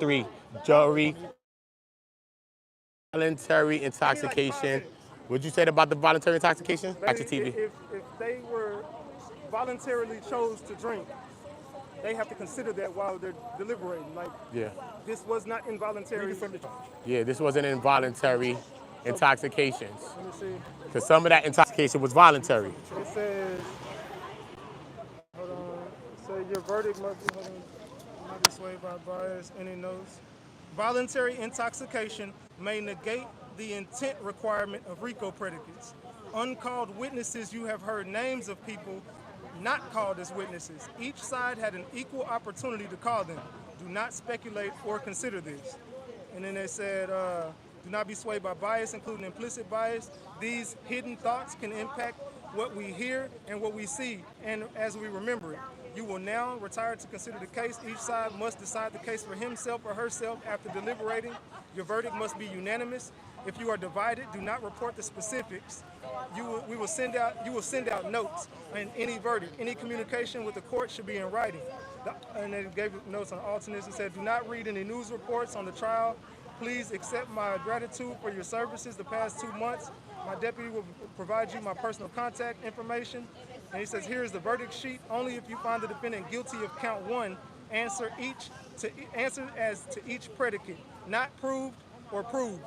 3, jury, voluntary intoxication. What'd you say about the voluntary intoxication? Watch your TV. If they were voluntarily chose to drink, they have to consider that while they're deliberating. Like, Yeah. this was not involuntary. Yeah, this wasn't involuntary intoxications. Let me see. Because some of that intoxication was voluntary. It says, hold on. It says your verdict must be, hold on, not be swayed by bias. Any notes? Voluntary intoxication may negate the intent requirement of Rico predicates. Uncalled witnesses, you have heard names of people not called as witnesses. Each side had an equal opportunity to call them. Do not speculate or consider this. And then they said, do not be swayed by bias, including implicit bias. These hidden thoughts can impact what we hear and what we see, and as we remember it. You will now retire to consider the case. Each side must decide the case for himself or herself after deliberating. Your verdict must be unanimous. If you are divided, do not report the specifics. You will send out notes on any verdict. Any communication with the court should be in writing. And they gave notes on alternates and said, do not read any news reports on the trial. Please accept my gratitude for your services the past 2 months. My deputy will provide you my personal contact information. And he says, here is the verdict sheet. Only if you find the defendant guilty of count 1, answer as to each predicate, not proved or proved.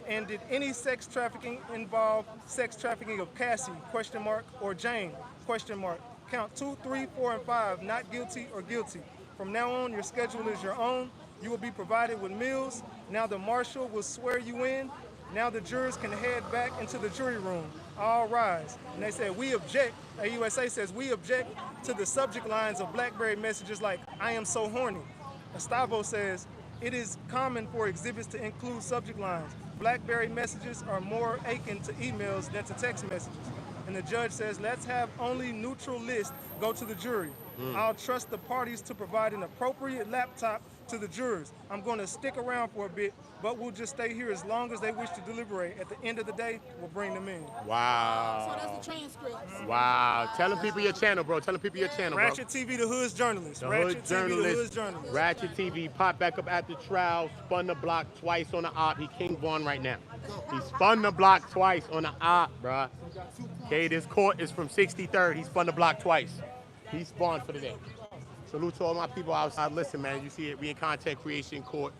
And did any sex trafficking involve sex trafficking of Cassie, question mark, or Jane, question mark? Count 2, 3, 4, and 5, not guilty or guilty. From now on, your schedule is your own. You will be provided with meals. Now the marshal will swear you in. Now the jurors can head back into the jury room. All rise. And they said, we object, AUSA says, we object to the subject lines of BlackBerry messages like, I am so horny. Gustavo says, it is common for exhibits to include subject lines. BlackBerry messages are more akin to emails than to text messages. And the judge says, let's have only neutral list go to the jury. I'll trust the parties to provide an appropriate laptop to the jurors. I'm going to stick around for a bit, but we'll just stay here as long as they wish to deliberate. At the end of the day, we'll bring them in. Wow. So that's the transcript. Wow. Tell them people your channel, bro. Tell them people your channel, bro. Ratchet TV, the Hood's journalist. The Ratchet Hood TV, journalist. the Hood's journalist. Ratchet TV popped back up at the trial, spun the block twice on the op. He King Vaughn right now. He spun the block twice on the op, bruh. Okay, this court is from 63rd. He spun the block twice. He spawned for the day. Salute to all my people outside. Listen, man, you see it. We in content creation court.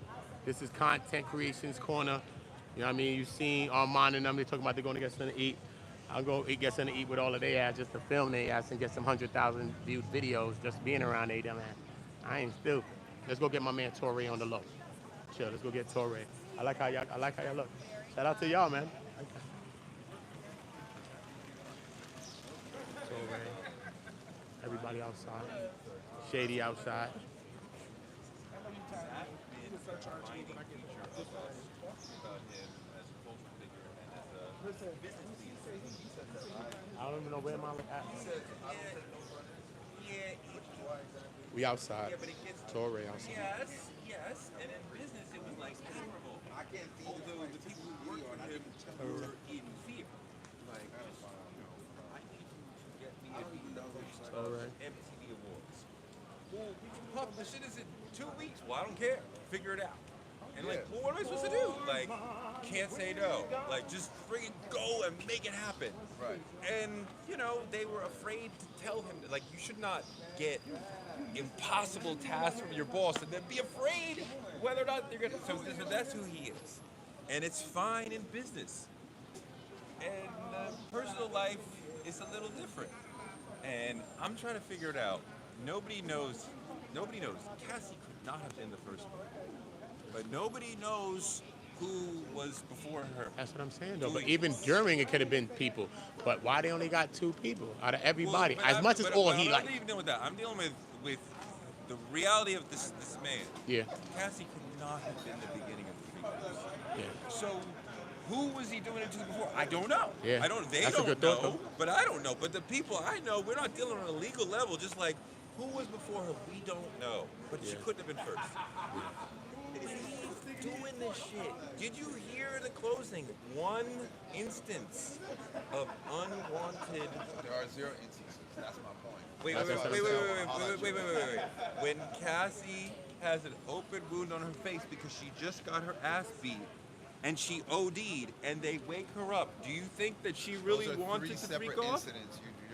This is content creation's corner. You know what I mean? You've seen Armon and them. They talking about they're going to get something to eat. I'll go get something to eat with all of their ass just to film their ass and get some 100,000 viewed videos just being around they dumb ass. I ain't still. Let's go get my man Torre on the low. Chill. Let's go get Torre. I like how y'all look. Shout out to y'all, man. Torre. Everybody outside. Shady outside. I don't even know where my at. We outside. Torre outside. Yes, and in business it was like admirable. Although the people who worked for him were in fear. Like, I need to get me a MTV Awards. Well, Puff, the shit is in 2 weeks. Well, I don't care. Figure it out. And like, well, what am I supposed to do? Like, can't say no. Like, just friggin' go and make it happen. Right. And, you know, they were afraid to tell him, like, you should not get impossible tasks from your boss and then be afraid whether or not you're gonna, so that's who he is. And it's fine in business. And personal life is a little different. And I'm trying to figure it out. Nobody knows. Cassie could not have been the first one. But nobody knows who was before her. That's what I'm saying, though. But even during, it could have been people. But why they only got 2 people out of everybody? Well, as much as all he like. I'm not even dealing with that. I'm dealing with the reality of this man. Yeah. Cassie could not have been the beginning of the Wiggins. Yeah. So who was he doing it to before? I don't know. Yeah. I don't. They That's a don't good know. thought, though. But I don't know. But the people I know, we're not dealing on a legal level. Just like who was before her, we don't know. But she couldn't have been first. He's doing this shit. Did you hear the closing? One instance of unwanted. There are 0 instances. That's my point. Wait. When Cassie has an open wound on her face because she just got her ass beat and she OD'd and they wake her up. Do you think that she really wanted to freak off?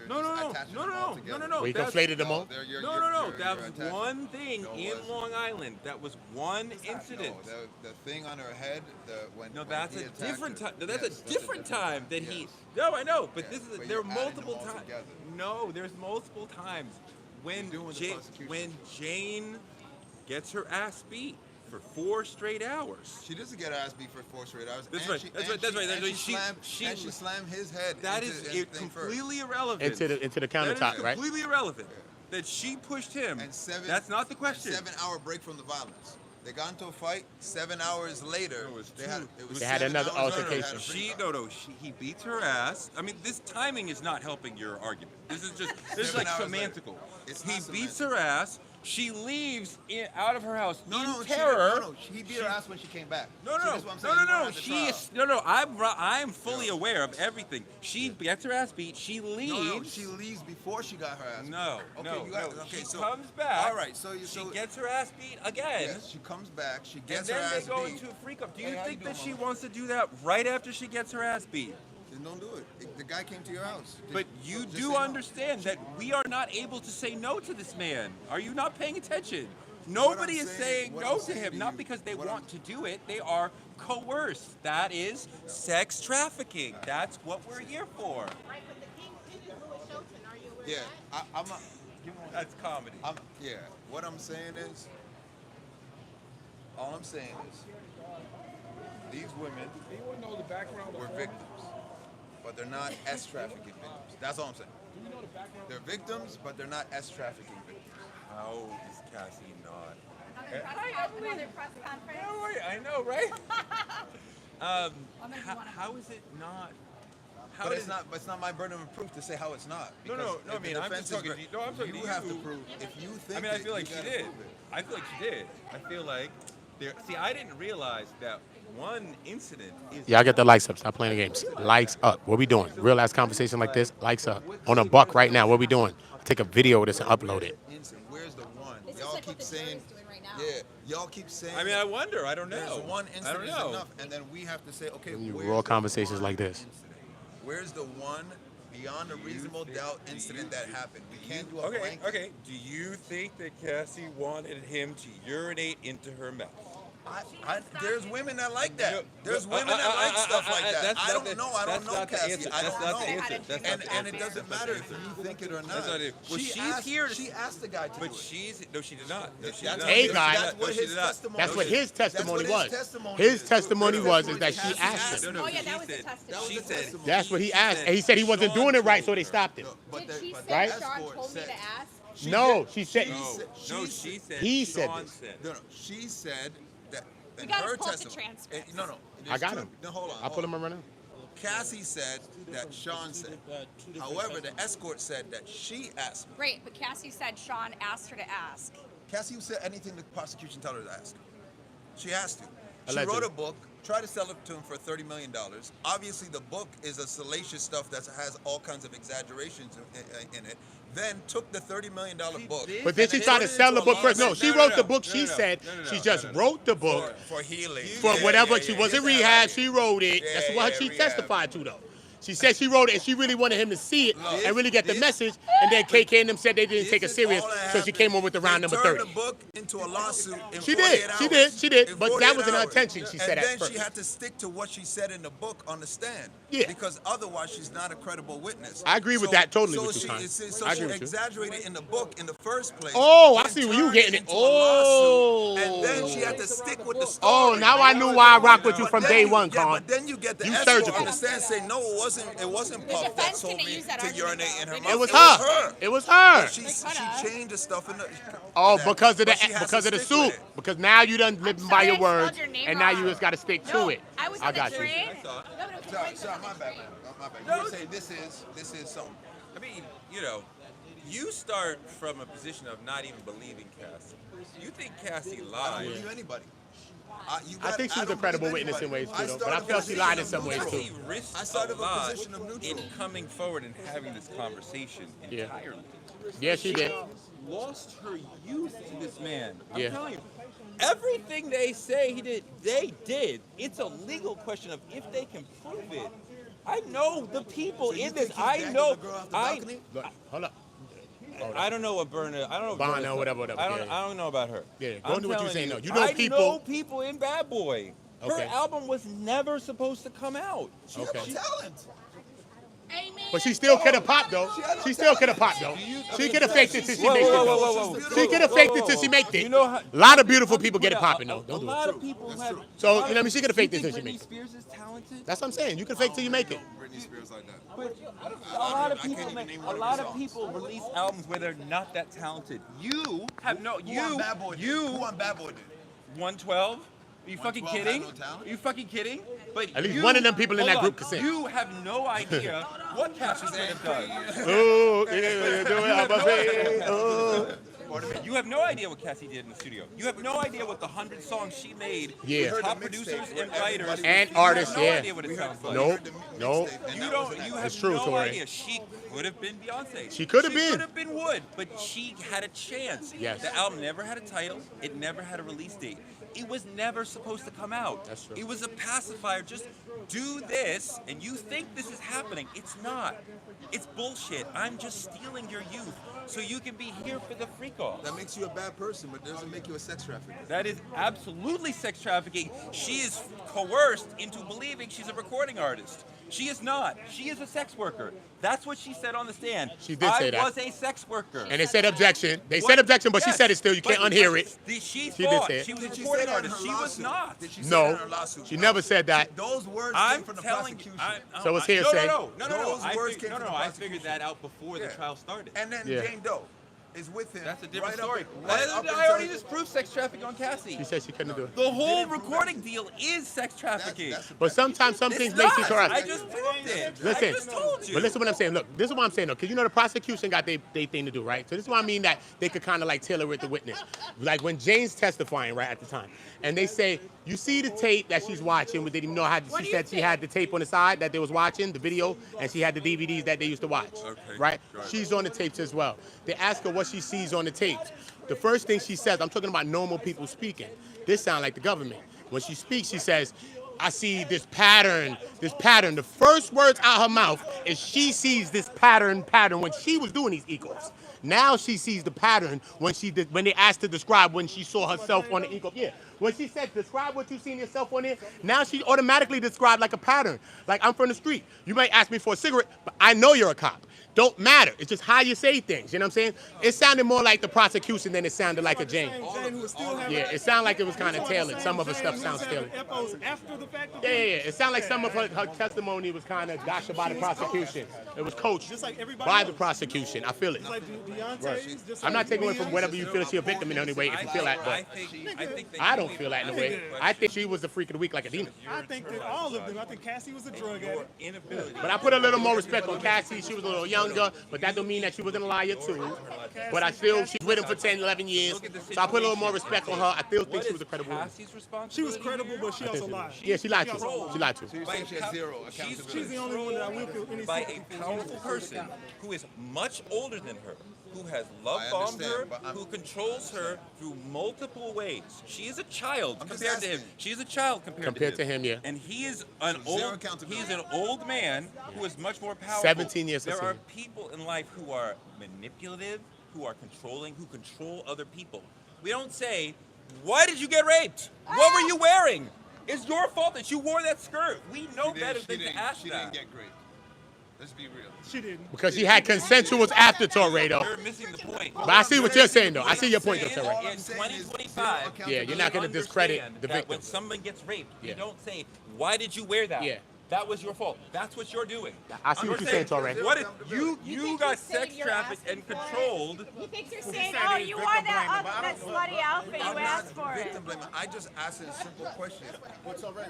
No. We That's, conflated them all. no. That was one thing in Long Island. That was one incident. No, the thing on her head, No, that's a different time. That's a different time that he. No, I know, but this is there are multiple times. No, there's multiple times when Jane gets her ass beat for 4 straight hours. She doesn't get her ass beat for 4 straight hours. That's right. She slammed his head. That is completely irrelevant. Into the countertop, that is right? completely irrelevant. That she pushed him. That's not the question. 7-hour break from the violence. They got into a fight. 7 hours later, They had another altercation. He beats her ass. I mean, this timing is not helping your argument. This is like 7 hours semantical. It's He not beats semantical. her ass. She leaves out of her house in No, terror. he beat her ass when she came back. No. See, that's what I'm saying. You weren't at the trial. I'm fully aware of everything. She gets her ass beat. She leaves. No, she leaves before she got her ass beat. No. Okay, She comes back. All right, so she gets her ass beat again. Yes, she comes back. She And gets then her they ass go beat. into a freak up. Do you Hey, how think you that doing, she mama? wants to do that right after she gets her ass beat? Then don't do it. The guy came to your house. But you Just do say no. understand that we are not able to say no to this man. Are you not paying attention? Nobody is saying no to him, not because they want to do it. They are coerced. That is sex trafficking. That's what we're here for. Right, but the king did it with Shelton. Are you aware Yeah, of that? I'm not. That's comedy. Yeah, what I'm saying is, all I'm saying is, these women were victims, but they're not S trafficking victims. That's all I'm saying. They're victims, but they're not S trafficking victims. How is Cassie not? Another press conference. I know, right? How is it not? But it's not my burden of proof to say how it's not. No, because I if mean, the I'm just defense is talking to you. No, I'm talking to You have to you. prove. If you think. I mean, I feel like you she gotta did. prove it. I feel like she did. I feel like there. See, I didn't realize that one incident is. Y'all get the likes up. Stop playing the games. Likes up. What we doing? Real ass conversation like this. Likes up. On a buck right now. What we doing? Take a video of this and upload it. Where's the one? This is Y'all like what keep the saying. jury's doing right now. Yeah, y'all keep saying. I mean, I wonder. I don't know. There's one I incident don't is know. enough, and then we have to say, okay, You where's raw the conversations one like this. incident? Where's the one beyond a reasonable doubt incident that happened? We can't do a Okay, blanket. okay. Do you think that Cassie wanted him to urinate into her mouth? There's women that like that. No, There's no, women that like stuff like that. that's I not don't the- know. I that's don't know, not the Cassie. answer. I That's don't not the know. answer. That's not the And it answer. doesn't matter if you think it or not. That's not it. Well, she's asked, here to- She asked the guy to But do it. she's no, she did not. No, she did That's not. Hey, what- guy. That's what No, she his did not. testimony. That's what his testimony was. His testimony was is that she asked him. Oh, yeah, that was the testimony. She said. That's what he asked. And he said he wasn't doing it right, so they stopped him. Did she say Right? Sean told me to ask? No, she said. No, she said. He said Sean this. said. No, she said that in gotta her pull up the testimony. transcripts. No. I got him. No, hold on. I'll put him in right now. Cassie said that Sean said. However, the escort said that she asked me. Right, but Cassie said Sean asked her to ask. Cassie said anything the prosecution told her to ask. She has to. She Allegedly. wrote a book, tried to sell it to him for $30 million. Obviously, the book is a salacious stuff that has all kinds of exaggerations in it. Then took the $30 million book. But then she tried to sell the book first. No, she wrote the book. She said she just wrote the book For healing. for whatever. She wasn't rehab. She wrote it. That's what she testified to, though. She said she wrote it, and she really wanted him to see it and really get the message. And then KK and them said they didn't take it serious, so she came up with the round number 30. Turned the book into a lawsuit in She 48 did. hours. She did. She did. In But that 48 wasn't her hours. intention, she said and at then first. she had to stick to what she said in the book on the stand. Yeah. Because otherwise she's not a credible witness. I agree with that totally so with you, she, Con. So I she agree with you. exaggerated in the book in the first place. Oh, I then see where you turned getting it. into a lawsuit, Oh. And then she had to stick with the story. Oh, now I knew why I rock with you But from then day you- one, yeah, Con. but then you get the You escort surgical. on the stand say, no, it wasn't The Puff that defense told didn't me use that to argument, urinate in her though. mouth. It was her. It was her. She coulda. changed the stuff in the. Oh, that, because of but she has the to stick suit. with it. Because now you done living by sorry, your I spelled words, your name and now you wrong. just got to stick No, to it. I was I on the got you. train. I saw it. No, but it was Sorry, the sorry, train. my bad, man. My bad. No, You would say this is something. I mean, you start from a position of not even believing Cassie. You think Cassie I don't lied. believe anybody. I think she was a don't credible believe witness in anybody. ways too, though. But I started felt from she a lied in position some ways of too. Cassie risked I started a from a lot position of in neutral. coming forward and having this conversation Yeah. entirely. Yeah, she did. Lost her youth to this man. I'm Yeah. telling you. Everything they say he did, they did. It's a legal question of if they can prove it. I know the people So you in this. think he I dangled know. the girl off the I balcony? Look, hold up. I don't know what Burner. I don't know. What Bonner, Burner- whatever. I Yeah. don't know about her. Yeah, go into what you're telling saying, though. You know I people- know people in Bad Boy. Her Okay. album was never supposed to come out. She had no talent. Amen. But she still could have popped, though. She still could have popped, though. She could have faked it till she made it, though. She could have faked it till she made it. You know how, A lot of beautiful people get it popping, though. A Don't do lot it. of people have. So, a lot you know what I mean? She could have faked you it till she think made Britney it. Spears is talented. That's what I'm saying. You can fake till you make it. Britney Spears like that. But a lot of people release albums where they're not that talented. You have no. Who on Bad Boy did? Who on Bad Boy did? 112. Are you fucking 112 kidding? had no talent? Are you fucking kidding? But At least you- one of them people in that hold group on. can sing. You have no idea what Cassie could have done. Oh, yeah, do it, I'm a baby. Oh. You have no idea what Cassie did in the studio. You have no idea what the 100 songs she made Yeah. with top producers and writers And you artists, have no yeah. idea what it sounds like. Nope. Nope. You don't. You have It's true, no Tori. idea. She could have been Beyonce. She could have been. She could have been Wood, but she had a chance. Yes. The album never had a title. It never had a release date. It was never supposed to come out. That's true. It was a pacifier. Just do this, and you think this is happening. It's not. It's bullshit. I'm just stealing your youth so you can be here for the freak off. That makes you a bad person, but doesn't make you a sex trafficker. That is absolutely sex trafficking. She is coerced into believing she's a recording artist. She is not. She is a sex worker. That's what she said on the stand. She did say that. I was a sex worker. And they said objection. They What? said objection, but she Yes, said it still. You can't but unhear it. She did thought say it. she was a Did she recording say that in artist. her She was lawsuit? not. Did she say that No, in her lawsuit? she never said that. Those words I'm came from the telling. prosecution. So it's No, hearsay. no. Those words came from the I prosecution. figured that out before the Yeah. trial started. And then Yeah. Jane Doe is with him. That's a different right story. Up, right up I already until- just proved sex trafficking on Cassie. She said she couldn't do it. The whole recording deal is sex trafficking. That's But sometimes some It's things make you not. correct. I just proved it. Listen, I just told you. but listen what I'm saying. Look, this is what I'm saying, though, because you know the prosecution got their thing to do, right? So this is what I mean that they could kind of like tailor it to witness. Like when Jane's testifying, right, at the time, and they say, you see the tape that she's watching, but they didn't know how, she said she had the tape on the side that they was watching, the video, and she had the DVDs that they used to watch, right? She's on the tapes as well. They ask her what she sees on the tapes. The first thing she says, I'm talking about normal people speaking. This sounds like the government. When she speaks, she says, I see this pattern. The first words out her mouth is she sees this pattern when she was doing these equals. Now she sees the pattern when they asked to describe when she saw herself on the equal. Yeah, when she said describe what you seen yourself on there, now she automatically described like a pattern. Like I'm from the street. You might ask me for a cigarette, but I know you're a cop. Don't matter. It's just how you say things. You know what I'm saying? It sounded more like the prosecution than it sounded like a Jane. Yeah, it sounded like it was kind of tailored. Some of her stuff sounds tailored. After the fact. Yeah. It sounded like some of her testimony was kind of gotcha by the prosecution. It was coached Just like everybody by the else. prosecution. I feel it. Just like Beyonce's. Just I'm like not taking away from Beyonce's. whatever you feel she's a victim in any way if you feel that, I but think I don't feel that in a way. I think she was the freak of the week like a demon. I think that all of them. I think Cassie was a drug addict. inability. But I put a little more respect on Cassie. She was a little younger, but that don't mean that she wasn't a liar too. But she's with him for 10, 11 years. So I put a little more respect on her. I still think she was a credible woman. Cassie's responsibility? She was credible, but she also lied. Yeah, she lied to. She lied to. So you're saying she has zero accountability. She's the only one that I will feel any by sympathy a for. powerful person who is much older than her, who has love I bombed her, understand, but I'm- who controls her through multiple ways. She is a child I'm just compared to him. asking. She is a child compared Compared to him, yeah. And he is an So zero old. accountability. He is an old man who is much more powerful. 17 years There to are see. people in life who are manipulative, who are controlling, who control other people. We don't say, "Why did you get raped? What were you wearing?" It's your fault that you wore that skirt. We know better than to ask She that. didn't get great. Let's be real. She didn't. Because she had consensuals after Torredo. You're missing the point. But I see what you're saying, though. I see your point, though, Terry. All In I'm saying is 2025, zero Yeah, you're not going to discredit understand the that victim. when someone gets raped, Yeah. you don't say, "Why did you wear that?" Yeah. That was your fault. That's what you're doing. I see what you're saying, Torre. What if you think got you're saying sex you're trafficked asking and for it? controlled? You think you're saying, oh, you wore that slutty outfit, you I'm asked not for it. victim blaming. I just asked a simple question.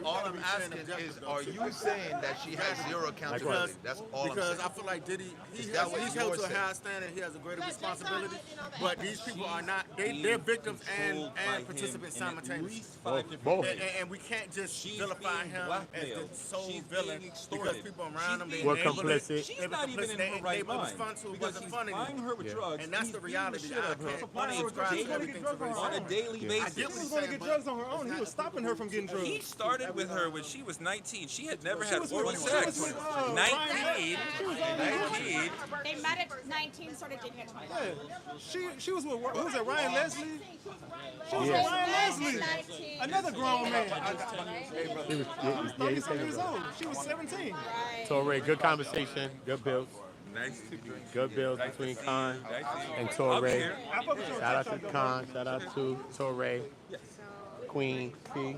All I'm asking is, are you saying that she has zero accountability? That's all I'm Because saying. I feel like Diddy, Is that what he's held yours to a said? high standard. He has a greater responsibility. But these people are not. They're victims and participants simultaneously. Both. And we can't just vilify him as the sole villain being because extorted. people around him, they We're enabled it. complicit. She's They were not even in complicit. her right It was mind. fun to it, Because wasn't he's funny. buying her with Yeah. drugs. And that's he's the beating reality. shit out of her I can't subscribe to daily everything to race. on a daily Yeah. basis. I get He what was you're going to saying, get but drugs on her own. He was stopping her from getting drugs. He started with her when she was 19. She had never She had was oral with- sex. she was with, 19. She was on 19. They met at 19, started dating at 20. Yeah. She was with, who was it, Ryan Leslie? She was Yeah. with Ryan Leslie. 19. Another grown man. He was, yeah, he's 37 years old. She was 17. Torre, good conversation, good builds. Nice to meet you. Good builds between Khan Nice to meet you. and I'll Torre. be here. I fuck with you on Shout out to TikTok, though. Khan, shout out to Torre, Queen, P.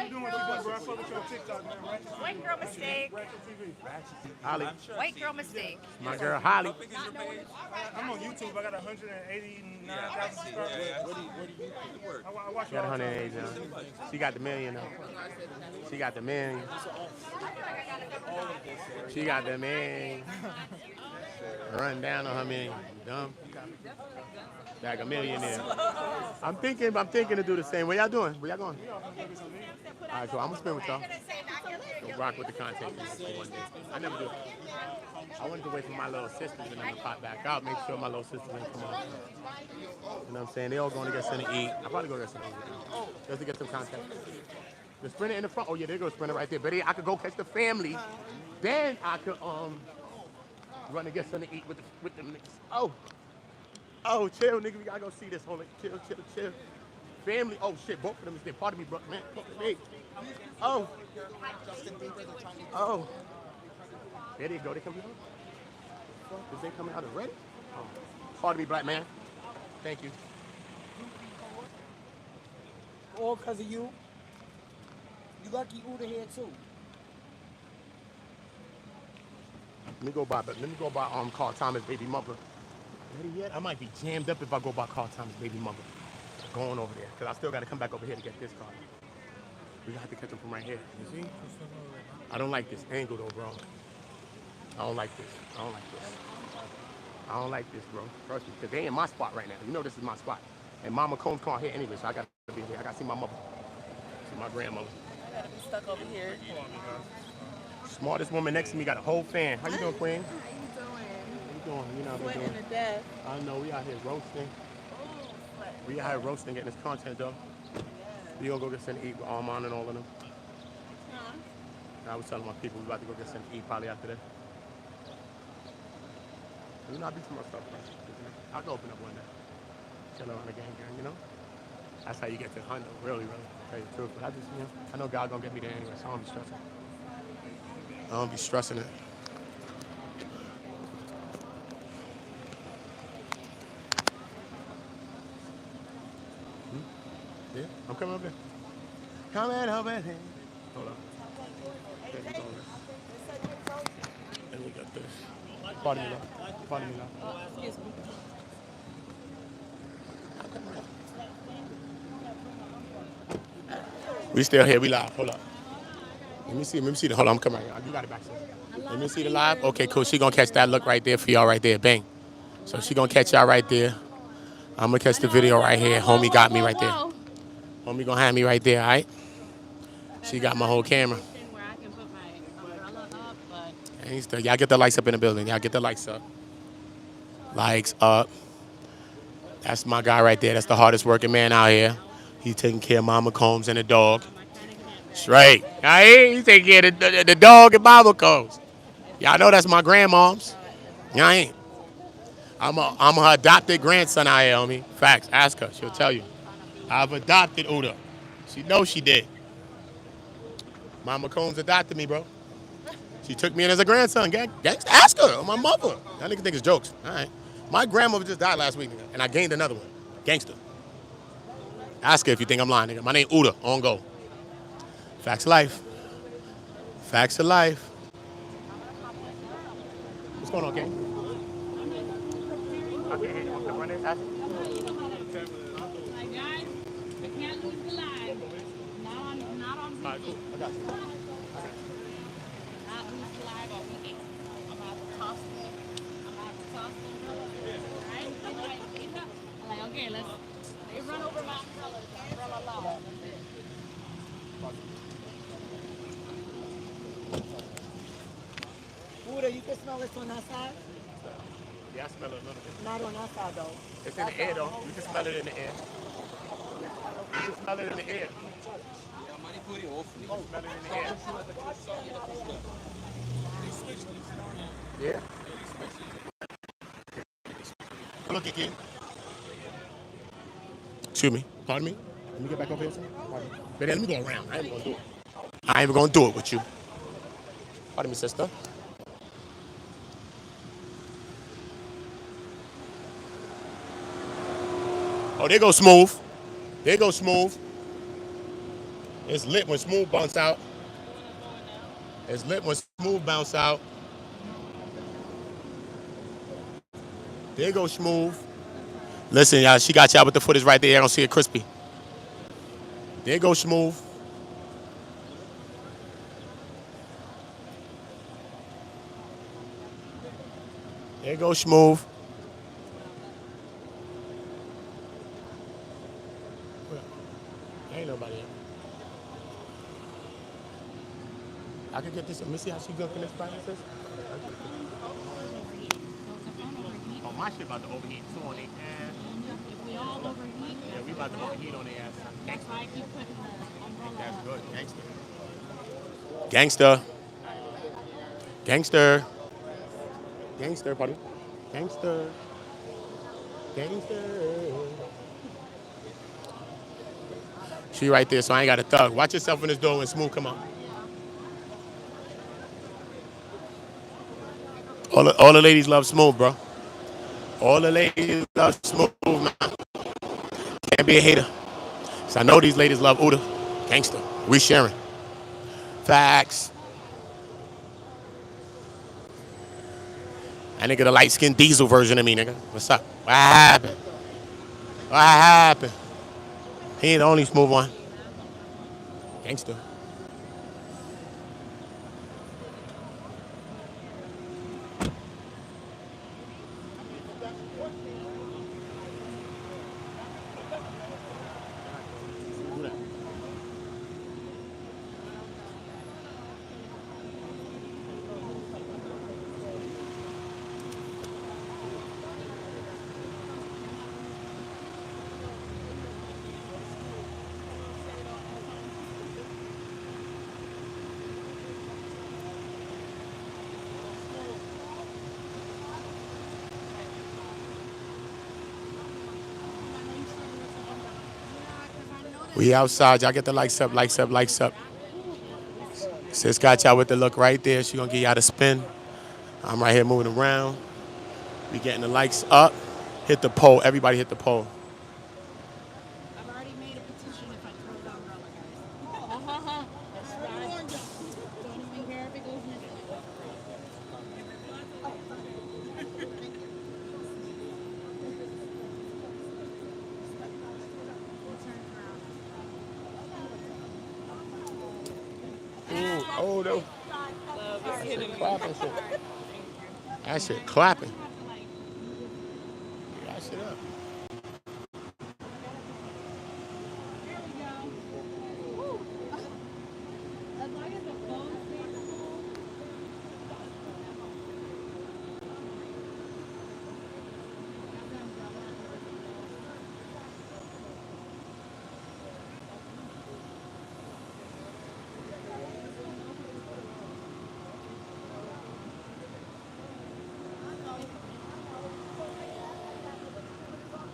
You doing what you do, bro. I fuck with you on TikTok, man. Right? White girl mistake. Holly, White girl mistake. my girl Holly. I'm on YouTube. I got 189,000 subscribers. I watch She got all the 108 now. She got the million though. She got the million. She got the million. Run down on her million. You dumb. Like a millionaire. I'm thinking to do the same. Where y'all doing? Where y'all going? All right, cool. I'm gonna spend with y'all. Go rock with the content one day. I never do. I wanted to wait for my little sisters and then to pop back out. Make sure my little sisters didn't come out. You know what I'm saying? They all going to get something to eat. I'll probably go get something to eat. Just to get some content. The sprinter in the front. Oh yeah, there goes sprinter right there. But I could go catch the family. Then I could run and get something to eat with the mix. Oh, chill, nigga. We gotta go see this. Hold it. Chill. Family. Oh shit, both of them is there. Part of me, bro, man. Hey. Oh. There they go. They coming out. Is they coming out already? Oh. Pardon me, black man. Thank you. All because of you. You lucky Oota here too. Let me go by Carl Thomas' baby mother. Ready yet? I might be jammed up if I go by Carl Thomas' baby mother. Going over there, because I still got to come back over here to get this car. We got to catch him from right here. You see? I don't like this angle though, bro. I don't like this, bro. Trust me, because they in my spot right now. You know this is my spot. And Mama Combs can't hit anyway, so I got to be here. I got to see my mother. See my grandmother. I gotta be stuck over here. Smartest woman next to me got a whole fan. How you doing, Queen? How you doing? How you doing? You know what I'm Sweating doing? to death. I know, we out here roasting. We out here roasting, getting this content, though. We gonna go get something to eat with Armon and all of them. I was telling my people we about to go get something to eat probably after that. You know, I do too much stuff, right? I'll go open up one day. Chill around the gang, you know? That's how you get to hunt, though, really, to tell you the truth. But I just, you know, I know God gonna get me there anyway, so I don't be stressing. I don't be stressing it. Yeah, I'm coming over there. Coming over there. Hold on. And we got this. Pardon me, love. Pardon me, love. Excuse me. We still here. We live. Hold up. Let me see the. Hold on, I'm coming right here. You got it back, sir. Let me see the live. Okay, cool. She gonna catch that look right there for y'all right there. Bang. So she gonna catch y'all right there. I'm gonna catch the video right here. Homie got me right there. Homie gonna have me right there, all right? She got my whole camera. Where I can put my umbrella up, but And still, y'all get the lights up in the building. Y'all get the lights up. Lights up. That's my guy right there. That's the hardest working man out here. He's taking care of Mama Combs and the dog. Straight. He's taking care of the dog and Mama Combs. Y'all know that's my grandmom's. Y'all ain't. I'm her adopted grandson out here, homie. Facts. Ask her. She'll tell you. I've adopted Oota. She knows she did. Mama Combs adopted me, bro. She took me in as a grandson. Ask her. My mother. Y'all niggas think it's jokes. All right. My grandmother just died last week, nigga, and I gained another one. Gangster. Ask her if you think I'm lying, nigga. My name OOTAONGO. Facts of life. Facts of life. What's going on, gang? Okay, you want to run it? Ask her. my guys, I can't lose the line. Not on All right, cool. I got you. Not lose the line on weekend. I'm about to toss them. Right? I'm like, okay, they run over my umbrella. The umbrella low. You can smell it on that side? Yeah, I smell it a little bit. Not on that side, though. It's in the air, though. You can smell it in the air. You can smell it in the air. You can smell it in the air. Yeah. Look again. Excuse me. Pardon me. Let me get back over here. But then let me go around. I ain't even gonna do it. I ain't even gonna do it with you. Pardon me, sister. Oh, there goes Smooth. There goes Smooth. It's lit when Smooth bounce out. It's lit when Smooth bounce out. There goes Smooth. Listen, y'all, she got y'all with the footage right there. I don't see it crispy. There goes Smooth. There goes Smooth. Ain't nobody here. I can get this. Let me see how she cooking this practice. Oh, my shit about to overheat too on their ass. If we all overheat, Yeah, we about to overheat on their ass. that's why I keep putting the umbrella That's on. good. Gangster. Gangster. Gangster. Gangster, pardon. Gangster. Gangster. She right there, so I ain't got a thug. Watch yourself in this door when Smooth come out. All the ladies love Smooth, bro. All the ladies love Smooth, man. Can't be a hater. So I know these ladies love Oota. Gangster. We sharing. Facts. That nigga the light-skinned diesel version of me, nigga. What's up? What happened? What happened? He ain't the only Smooth one. Gangster. We outside. Y'all get the likes up, likes up, likes up. Sis got y'all with the look right there. She gonna get y'all the spin. I'm right here moving around. We getting the likes up. Hit the poll. Everybody hit the poll. I've already made a petition if I throw the umbrella, guys. That's right. Don't even care if it goes missing. Oh, no. That shit clapping shit. That shit clapping. That shit up.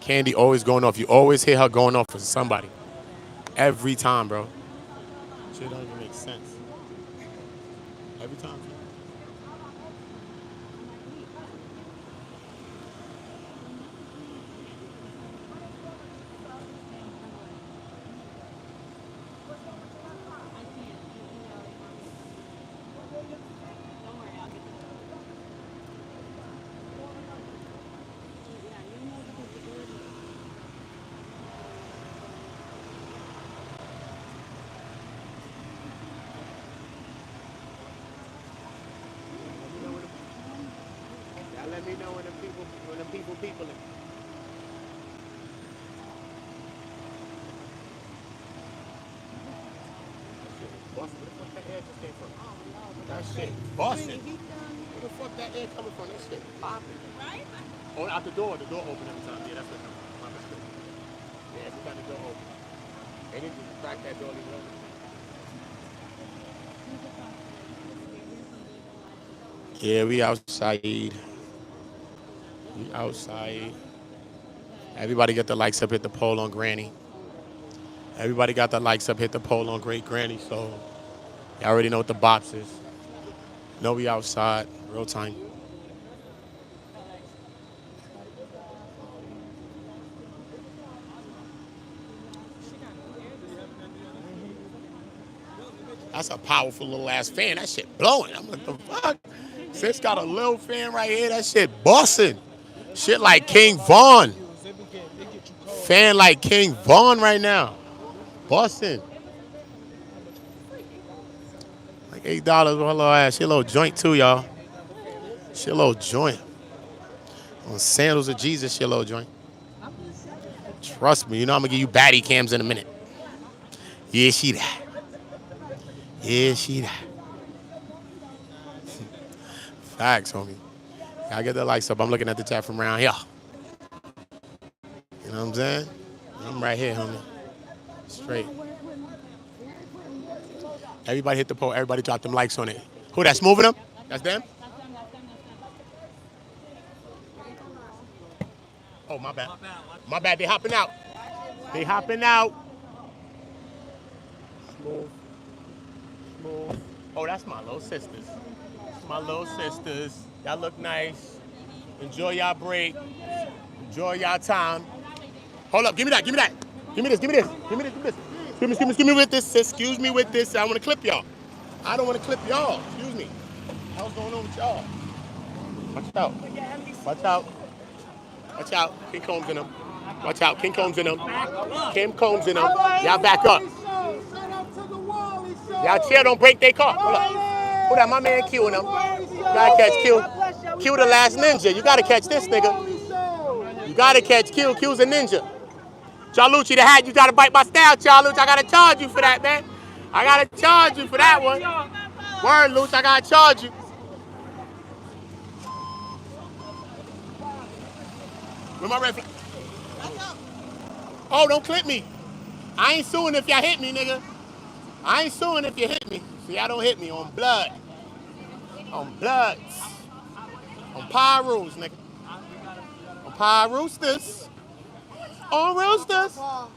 Candy always going off. You always hear her going off for somebody. Every time, bro. Shit don't even make sense. Every time. Let me know when the people. What's the air just came from? That shit busting. Where the fuck that air coming from? That shit popping. Right? Oh, out the door open every time. Yeah, that's what comes from. My mistake. Yeah, every time the door open. They didn't just crack that door, leave it open. Yeah, we outside. We outside. Everybody get the likes up, hit the poll on Granny. Everybody got the likes up, hit the poll on Great Granny, so y'all already know what the bops is. Know we outside, real time. That's a powerful little ass fan. That shit blowing. I'm like, the fuck? Sis got a little fan right here. That shit busting. Shit like King Von. Fan like King Von right now. Busting. Like $8 for her little ass. She a little joint too, y'all. She a little joint. On Sandals of Jesus, she a little joint. Trust me, you know I'm gonna give you baddie cams in a minute. Yeah, she that. Yeah, she that. Facts, homie. Gotta get the likes up. I'm looking at the chat from around here. You know what I'm saying? I'm right here, homie. Straight. Everybody hit the poll. Everybody drop them likes on it. Who that's moving them? That's them? Oh, my bad. My bad. They hopping out. They hopping out. Smooth. Smooth. Oh, that's my little sisters. My little sisters. Y'all look nice. Enjoy y'all break. Enjoy y'all time. Hold up. Give me that. Give me that. Give me this. Give me this. Give me this. Give me this. Excuse me with this. Excuse me with this. I want to clip y'all. I don't want to clip y'all. Excuse me. What's going on with y'all? Watch out. Watch out. Watch out. King Combs in them. Watch out. King Combs in them. Kim Combs in them. Y'all back up. Y'all chair don't break their car. Hold up. Hold on. My man Q in them. You gotta catch Q. Q the last ninja. You gotta catch this nigga. You gotta catch Q. Q's a ninja. Charlucci the hat, you gotta bite my style, Charlucci. I gotta charge you for that, man. I gotta charge you for that one. Word, Luch, I gotta charge you. Where my red flag? Oh, don't clip me. I ain't suing if y'all hit me, nigga. I ain't suing if you hit me. So y'all don't hit me on blood. On bloods. On pie rules, nigga. On pie roosters. On roosters. Call.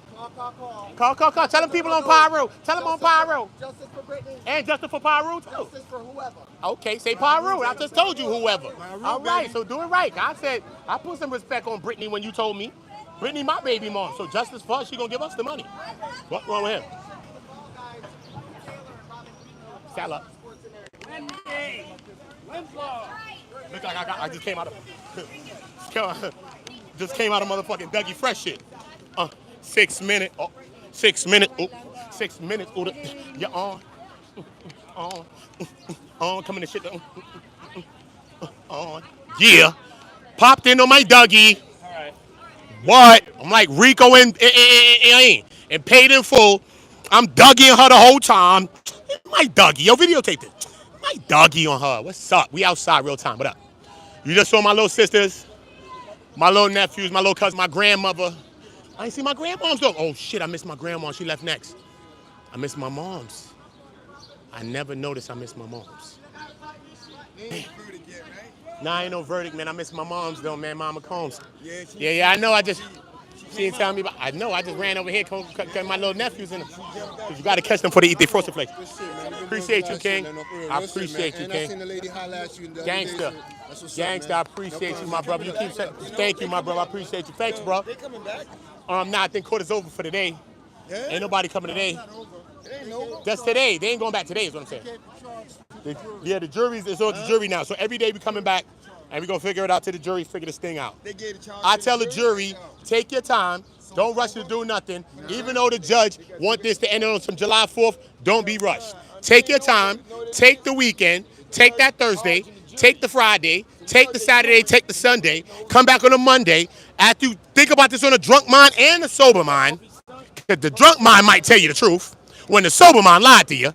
Tell them people on Pyro. Tell them on Pyro. Justice for Britney. And justice for Pyro too. Justice for whoever. Okay, say Pyro. I just told you whoever. All right, so do it right. I said, I put some respect on Britney when you told me. Britney, my baby mom. So justice for her, she gonna give us the money. What's wrong with him? Sell up. Look like I just came out of just came out of motherfucking Dougie Fresh shit. 6 minutes. Oh, 6 minutes. Oh, 6 minutes. Ooh, you're on. On. Coming to shit. On. Yeah. Popped in on my Dougie. All right. What? I'm like Rico and paid in full. I'm Dougieing her the whole time. My Dougie. Yo, videotape this. My Dougie on her. What's up? We outside real time. What up? You just saw my little sisters, my little nephews, my little cousin, my grandmother. I ain't see my grandmoms though. Oh shit, I missed my grandma. She left next. I miss my moms. I never noticed I miss my moms. Nah, ain't no verdict, man. I miss my moms though, man. Mama Combs. Yeah, I know. She didn't tell me, but I know. I just ran over here because my little nephews in them. Because you got to catch them before they eat their frosted flakes. Appreciate you, King. I appreciate you, King. Gangster. Gangster, I appreciate you, my brother. You keep saying, thank you, my brother. I appreciate you. Thanks, bro. They coming back? Nah, I think court is over for today. Yeah? Ain't nobody coming today. Just today. They ain't going back today, is what I'm saying. The jury's it's on the jury now. So every day we coming back and we gonna figure it out till the jury figure this thing out. I tell the jury, take your time. Don't rush to do nothing. Even though the judge want this to end on some July 4th, don't be rushed. Take your time. Take the weekend. Take that Thursday. Take the Friday. Take the Saturday. Take the Sunday. Come back on a Monday. After you think about this on a drunk mind and a sober mind, because the drunk mind might tell you the truth when the sober mind lied to you.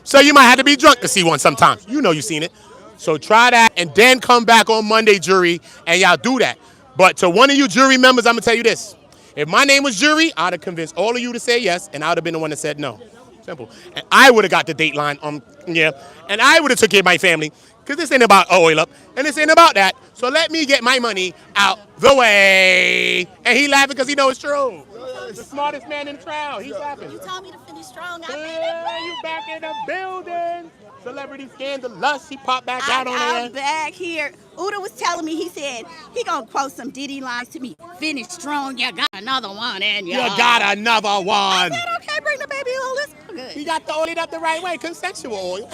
So you might have to be drunk to see one sometimes. You know you've seen it. So try that and then come back on Monday, jury, and y'all do that. But to one of you jury members, I'm going to tell you this. If my name was jury, I'd have convinced all of you to say yes, and I would have been the one that said no. Simple. And I would have got the dateline, yeah. And I would have took care of my family, because this ain't about oil up, and this ain't about that. So let me get my money out the way. And he laughing because he knows it's true. The smartest man in the trial. He's laughing. You told me to finish strong. I made Yeah, you back in the building. Celebrity scandalous. He popped back out on I'm there. back here. Oota was telling me, he said he gonna quote some Diddy lines to me. Finish strong, you got another one, and You got another one. I said, okay, bring the baby oil. It's good. He got the oil up the right way. Consensual oil.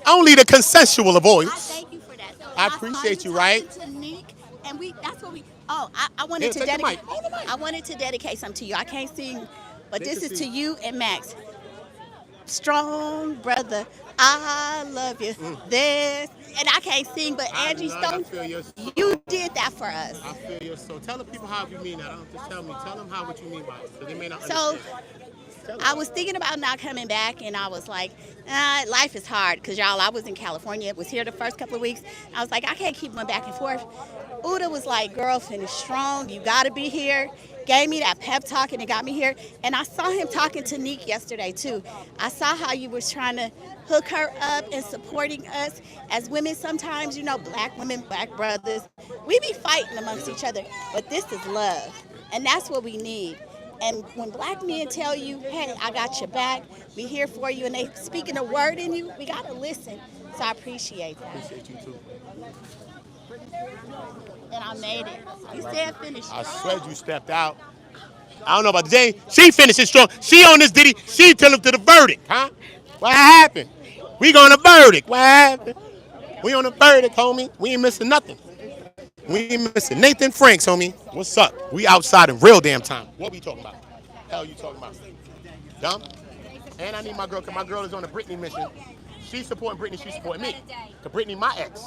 Only the consensual of I oils. thank you for that. So I appreciate you, right? To Nick, and that's what we. Oh, I wanted to take the dedicate. mic. Hold the mic. I wanted to dedicate something to you. I can't sing, but They this can is to sing. you and Max. Strong brother, I love you. This, and I can't sing, but Angie Stone, you did that for us. I feel you. So tell the people how you mean that. I don't just tell me. Tell them how what you mean by it, because they may not So understand. I was thinking about not coming back, and I was like, life is hard, because y'all, I was in California, was here the first couple of weeks. I was like, I can't keep going back and forth. Oota was like, girl, finish strong. You got to be here. Gave me that pep talk, and it got me here. And I saw him talking to Neek yesterday, too. I saw how you was trying to hook her up and supporting us as women sometimes, black women, black brothers. We be fighting amongst each other, but this is love. And that's what we need. And when black men tell you, hey, I got your back, we here for you, and they speaking a word in you, we got to listen. So I appreciate that. Appreciate you too. And I made it. You said finish. I swear you stepped out. I don't know about Jane. She finishing strong. She on this Diddy. She tell him to the verdict, huh? What happened? We going to verdict. What happened? We on the verdict, homie. We ain't missing nothing. We ain't missing Nathan Franks, homie. What's up? We outside in real damn time. What we talking about? Hell you talking about? Dumb? And I need my girl, because my girl is on a Britney mission. She's supporting Britney, she's supporting me. Because Britney, my ex.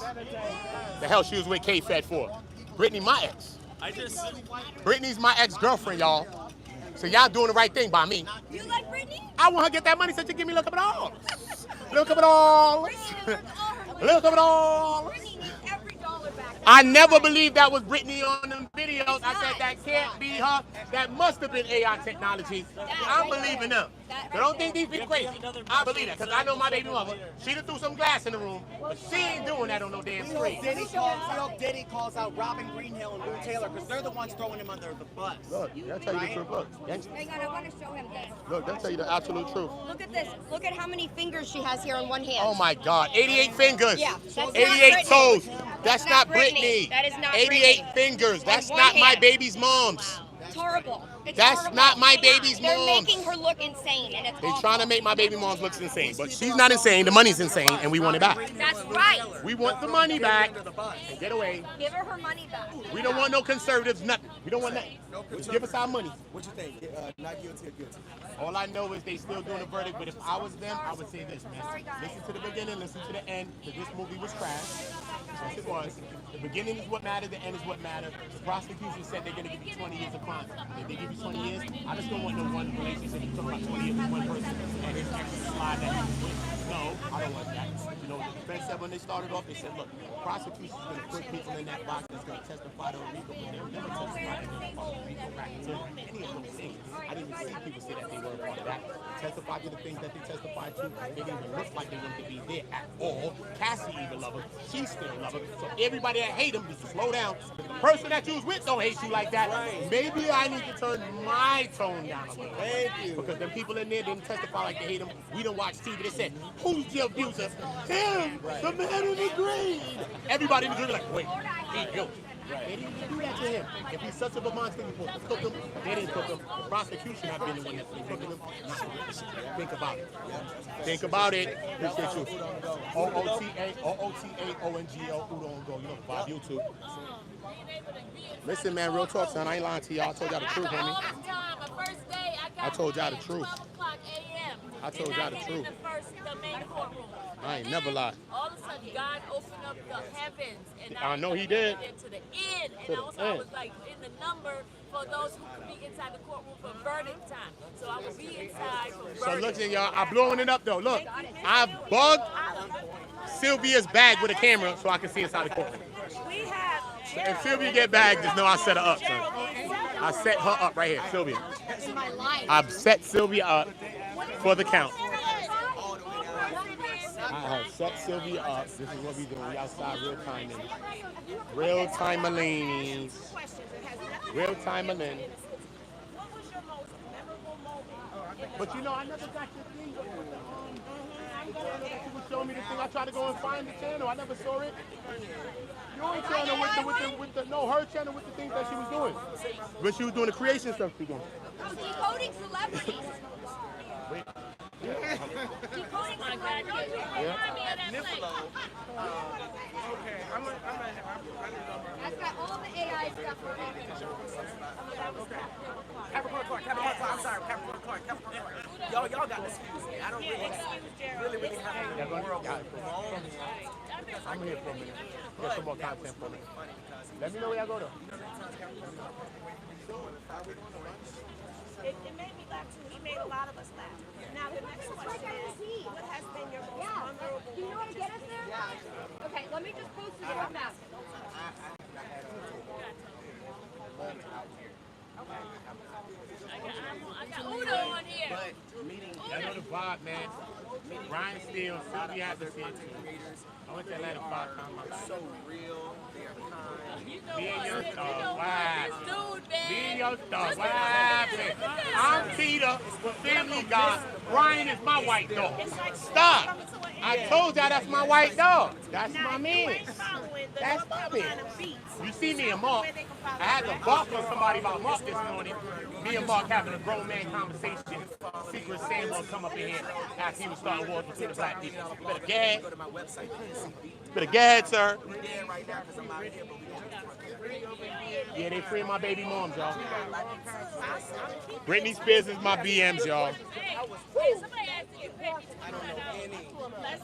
The hell she was with K-Fed for. Britney, my ex. Britney's my ex-girlfriend, y'all. So y'all doing the right thing by me. You like Brittany? I want her to get that money so she give me look up it all. Look up it all. Look up it all. I never believed that was Britney on them videos. I said that can't be her. That must have been AI technology. I'm believing them. So don't think these people crazy. I believe that because I know my baby mother. She done threw some glass in the room, but she ain't doing that on no damn screen. Diddy calls out Robin Greenhill and Lou Taylor because they're the ones throwing him under the bus. Look, I'll tell you the truth. Look, Hang on, I want to show him this. look, they'll tell you the absolute truth. Look at this. Look at how many fingers she has here on one hand. Oh my God, 88 fingers. Yeah, that's not 88 Britney. toes. That's That's not not Britney. Britney. That is not 88 Britney. fingers. That's On not one my hand. baby's mom's. It's horrible. It's That's horrible. not my baby's They're mom's. making her look insane, and it's They're awful. trying to make my baby mom's look insane, but she's not insane. The money's insane, and we want it back. That's right. We want the money back and get away. Give her her money back. We don't want no conservatives, nothing. We don't want nothing. Just give us our money. What you think? Not guilty or guilty? All I know is they still doing the verdict, but if I was them, I would say this, man. Listen to the beginning, listen to the end, because this movie was trash. Yes, it was. The beginning is what mattered, the end is what mattered. The prosecution said they're going to give you 20 years of crime. If they give you 20 years, I just don't want no one relationship. You're talking about 20 years with one person and his ex slide that he was with. No, I don't want that. You know, the defense said when they started off, they said, look, the prosecution's going to put people in that box that's going to testify to Rico, but they'll never testify to Rico racketeering, any of those things. I didn't even see people say that they were a part of that. Testify to the things that they testified to. They didn't even look like they wanted to be there at all. Cassie even love her. She still love her. So everybody that hate him, just slow down. The person that you was with don't hate you like that. Maybe I need to turn my tone down a little. Thank you. Because the people in there didn't testify like they hate him. We don't watch TV. They said, who's the abuser? Him, the man in the green. Everybody in the green like, wait, he guilty. They didn't do that to him. If he's such a monster, you're supposed to cook him. They didn't cook him. The prosecution have been the one that's been cooking him. Think about it. Think about it. Appreciate you. OOTAONGO, OOTAONGO. You know, Bob, YouTube. Listen, man, real talk, son. I ain't lying to y'all. I told y'all the truth, homie. I told y'all the truth. I told y'all the truth. The main courtroom. I ain't never lied. All of a sudden, God opened up the heavens, and I know He did. To the end, and To the also I end. was like in the number for those who could be inside the courtroom for verdict time. So I will be inside for verdict. So listen, y'all, I'm blowing it up though. Look, I bugged Sylvia's bag with a camera so I can see inside the courtroom. We have If Sylvia get bagged, just know I set her up, son. I set her up right here, Sylvia. I've set Sylvia up for the count. I have set Sylvia up. This is what we doing. We outside real time. Real time Malini's. Real time Malin. But you know, I never got your thing. She was showing me the thing. I tried to go and find the channel. I never saw it. Your channel with the no, her channel with the things that she was doing. When she was doing the creation stuff she was doing. Decoding celebrities. Wait. decoding my God. Don't you remind me of that place. Okay, I've got all the AI stuff for Capricorn Clark. I'm sorry, Capricorn Clark. Y'all got to excuse me. I don't really have a world. I'm here for a minute. Get some more content for me. Let me know where I go though. It made me laugh too. He made a lot of us laugh. Now the next question is, what has been your most vulnerable? Do you know how to get us there? Yeah. Okay, let me just post this real fast. I got Oota on here. I know the vibe, man. Ryan Steele, Sylvia has to see it too. I went to Atlanta 5 times. So real. They are kind. Me and your stuff, wow. Dude, man. Me and your stuff, what happened? I'm Peter with Family Guy. Ryan is my white dog. Stop. I told y'all that's my white dog. That's my man. That's my man. You see me and Mark. I had to bark on somebody about Mark this morning. Me and Mark having a grown man conversation. Secret Santa come up in here after he was starting wars between the black people. You better gag. Better gag, sir. Yeah, they free my baby moms, y'all. Britney Spears is my BMs, y'all.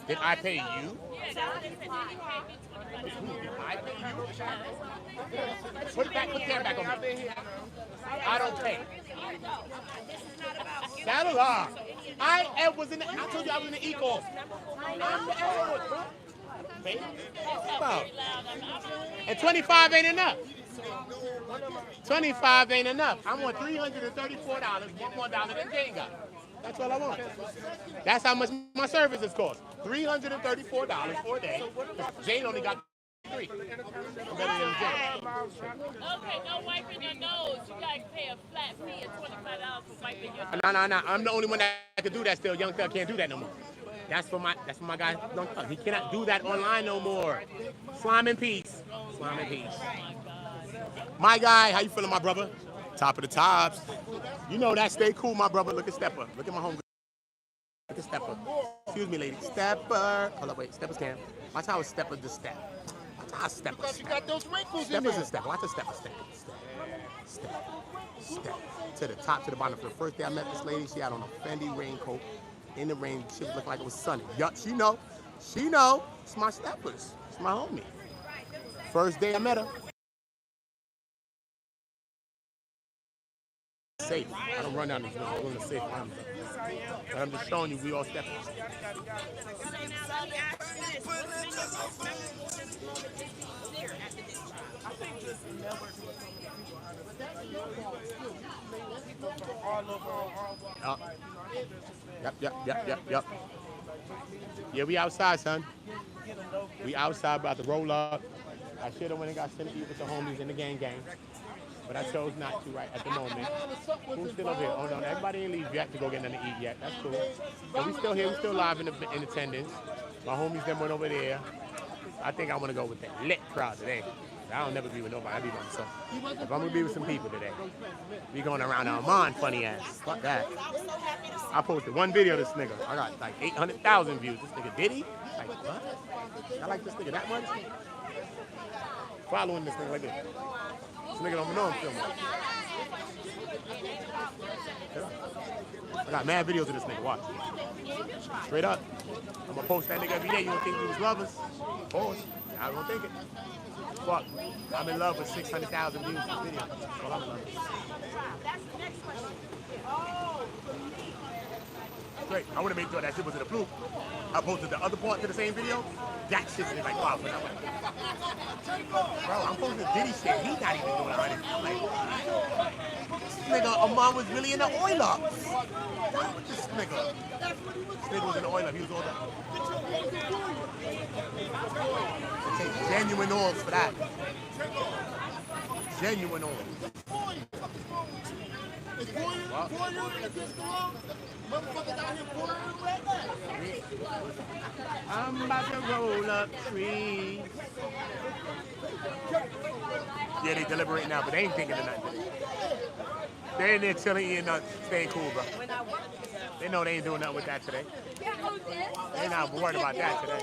Did I pay you? Did I pay you? Put it back, put that back on me. I don't pay. That'll lie. I was in the, I told you I was in the eco. I'm the airport, bro. Baby. And 25 ain't enough. 25 ain't enough. I want $334, one more dollar than Jane got. That's all I want. That's how much my services cost. $334 for a day. Jane only got 3. Better than Jane. Okay, no wiping your nose. You guys pay a flat fee of $25 for wiping your nose. No. I'm the only one that can do that still. Young Thug can't do that no more. That's for my guy, Young Thug. He cannot do that online no more. Slime in peace. Slime in peace. My guy, how you feeling, my brother? Top of the tops. You know that. Stay cool, my brother. Look at Stepper. Look at my homegirl. Look at Stepper. Excuse me, lady. Stepper. Hold up, wait. Stepper's cam. Watch how a Stepper just step. Watch how a Stepper step. You got those wrinkles in Stepper's there. a step. Watch a Stepper step. Step. To the top, to the bottom. For the first day I met this lady, she had on a Fendi raincoat. In the rain, she was looking like it was sunny. Yup, she know. She know. It's my Steppers. It's my homie. First day I met her. Safe. I don't run down these roads. I'm in the safe line. But I'm just showing you we all Steppers. Yep. Yeah, we outside, son. We outside, about to roll up. I should have went and got sent to eat with the homies in the gang. But I chose not to right at the moment. Who's still over here? Oh, no, everybody ain't leave yet to go get nothing to eat yet. That's cool. But we still here. We still live in attendance. My homies then went over there. I think I want to go with the lit crowd today. I don't never be with nobody. I be by myself. If I'm going to be with some people today, we going around Armon funny ass. Fuck that. I posted one video of this nigga. I got like 800,000 views. This nigga Diddy? Like, what? I like this nigga that much? Following this nigga like this. This nigga don't know I'm filming. I got mad videos of this nigga. Watch. Straight up. I'm gonna post that nigga every day. You don't think we was lovers? Pause. I don't think it. Fuck. I'm in love with 600,000 views this video. Well, I'm in love. Great. I would have made sure that shit was in a fluke. I posted the other part to the same video. That shit is like, wow. Bro, I'm posting Diddy shit. He's not even doing it right. Like, this nigga, Armon was really in the oil up. This nigga was in the oil up. He was all up. It takes genuine oils for that. Genuine oils. I'm about to roll up trees. Yeah, they deliberating now, but they ain't thinking of nothing. They in there chilling, eating nuts, staying cool, bro. They know they ain't doing nothing with that today. They not worried about that today.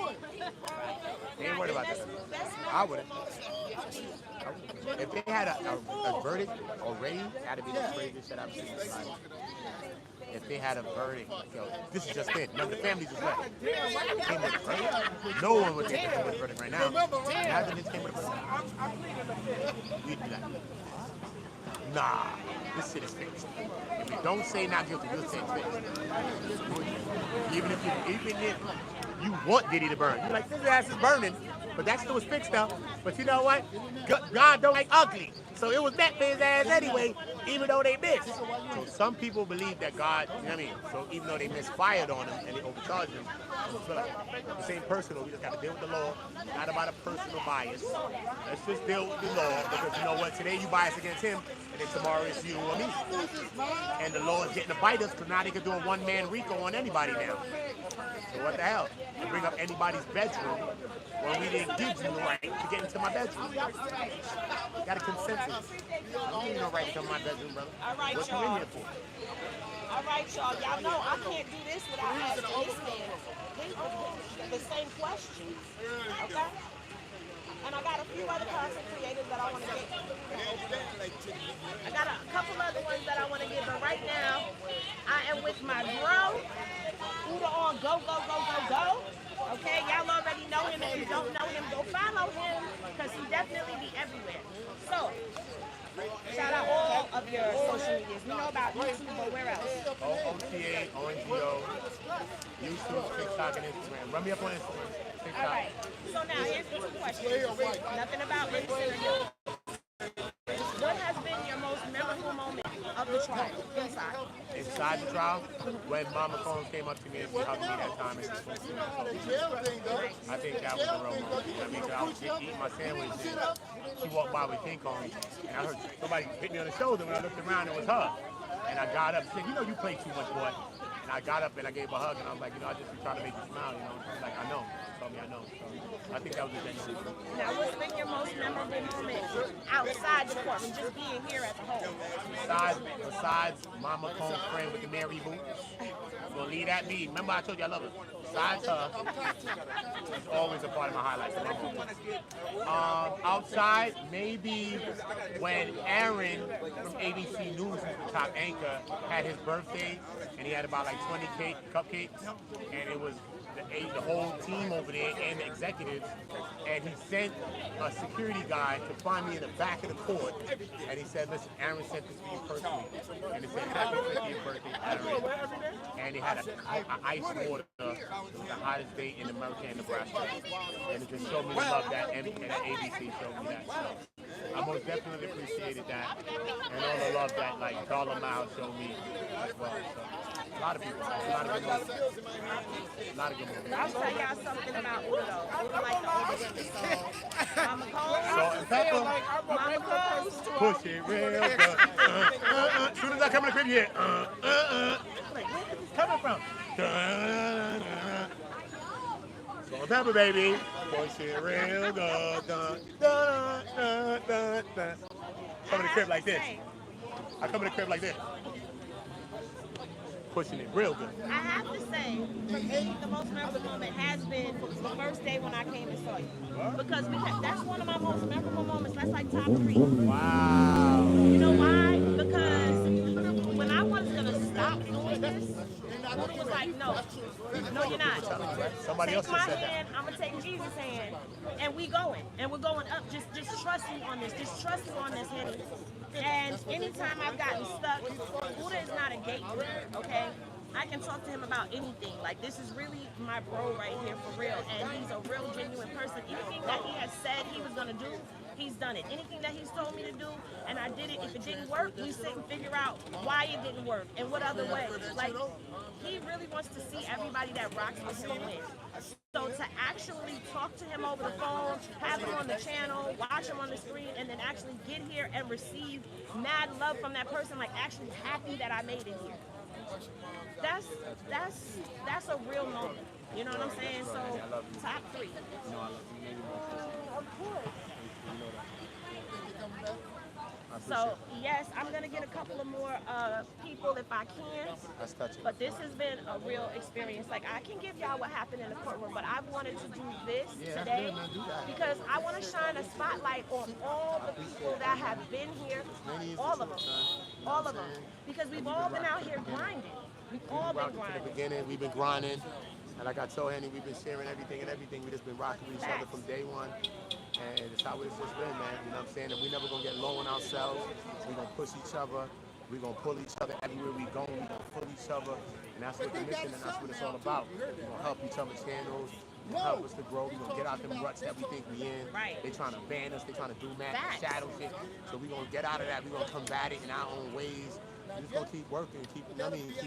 They ain't worried about that. I wouldn't. If they had a verdict already, that'd be the craziest shit I've seen in my life. If they had a verdict, yo, this is just it. Remember, the families is left. Came with a verdict. No one would take it with a verdict right now. Imagine this came with a verdict. We'd be like, nah, this shit is fixed. If you don't say not guilty, you'll say it's fixed. Even if you want Diddy to burn, you're like, this ass is burning, but that still was fixed though. But you know what? God don't like ugly. So it was that for his ass anyway, even though they missed. So some people believe that God, you know what I mean? So even though they misfired on him and they overcharged him, it's like the same personal. We just got to deal with the law, not about a personal bias. Let's just deal with the law because you know what? Today you bias against him, and then tomorrow it's you or me. And the law is getting to bite us because now they can do a one-man Rico on anybody now. So what the hell? To bring up anybody's bedroom when we didn't give you the right to get into my bedroom. Got a consensus. I don't need no right to come to my bedroom, brother. All right, what you in here for? All right, y'all. Y'all know I can't do this without asking this man the same question. Okay? And I got a few other content creators that I want to get. I got a couple other ones that I want to get, but right now I am with my bro, OOTAONGO, go. Okay, y'all already know him, and if you don't know him, go follow him because he definitely be everywhere. So, shout out all of your social medias. We know about YouTube, but where else? OOTAONGO, YouTube, TikTok, and Instagram. Run me up on Instagram. TikTok. All right. So now here's the two questions. Nothing about Wiggins or you. What has been your most memorable moment of the trial inside? Inside the trial, when Mama Combs came up to me and she hugged me that time and she spoke to me. I think that was a real moment. I mean, I was eating my sandwich and she walked by with King Kong and I heard somebody hit me on the shoulder. When I looked around, it was her. And I got up and said, you know you play too much, boy. And I got up and I gave her a hug and I was like, you know, I just be trying to make you smile, you know. She's like, I know. She told me I know. So I think that was a genuine. Now, what's been your most memorable moment outside the courtroom, just being here as a whole? Besides Mama Combs' friend with the Mary boots, I'm gonna leave that be. Remember I told you I love her. Besides her, it's always a part of my highlights. Outside, maybe when Aaron from ABC News, who's the top anchor, had his birthday, and he had about like 20 cupcakes, and it was the whole team over there and the executives, and he sent a security guy to find me in the back of the court, and he said, listen, Aaron sent this to you personally, and it said, happy 50th birthday, Aaron, and he had an ice water, it was the hottest day in America and Nebraska, and it just showed me the love that, and ABC showed me that, so I most definitely appreciated that, and all the love that, like, Dollar Mile showed me as well, so. A lot of people, a lot of good moments. A lot of good moments. I'll tell y'all something about Oota. Oota like the older women. So, Mama Combs. Salt and pepper. Mama Combs. Push it real good. As soon as I come in the crib, you hear, like, where is this coming from? Salt and pepper, baby. Push it real good. Come in the crib like this. I come in the crib like this. Pushing it real good. I have to say, for me, the most memorable moment has been the first day when I came and saw you. Because that's one of my most memorable moments. That's like top 3. Wow. You know why? Because when I was going to stop doing like this? Oota was like, no, no, you're not. Somebody else Take my just said that. hand, I'm gonna take Jesus' hand, and we going. And we're going up. Just trust me on this. Just trust me on this, Henny. And anytime I've gotten stuck, Oota is not a gatekeeper, okay? I can talk to him about anything. Like, this is really my bro right here for real. And he's a real genuine person. Anything that he has said he was gonna do, he's done it. Anything that he's told me to do, and I did it. If it didn't work, we sit and figure out why it didn't work and what other way. Like, he really wants to see everybody that rocks with him win. So to actually talk to him over the phone, have him on the channel, watch him on the screen, and then actually get here and receive mad love from that person, like actually happy that I made it here. That's a real moment. You know what I'm saying? So top 3. Of course. So yes, I'm gonna get a couple of more people if I can. That's touching. But this has been a real experience. Like, I can give y'all what happened in the courtroom, but I wanted to do this today because I want to shine a spotlight on all the people that have been here, all of them, because we've all been out here grinding. We've all been grinding. From the beginning, we've been grinding. And like I told Henny, we've been sharing everything and everything. We just been rocking with each other from day one. And it's how it's just been, man. You know what I'm saying? And we never gonna get low on ourselves. We're gonna push each other. We're gonna pull each other everywhere we go. We're gonna pull each other. And that's what the mission and that's what it's all about. We're gonna help each other's channels. Help us to grow. We're gonna get out them ruts that we think we in. Right. They trying to ban us. They trying to do mad shadow shit. So we're gonna get out of that. We're gonna combat it in our own ways. We're just gonna keep working, keep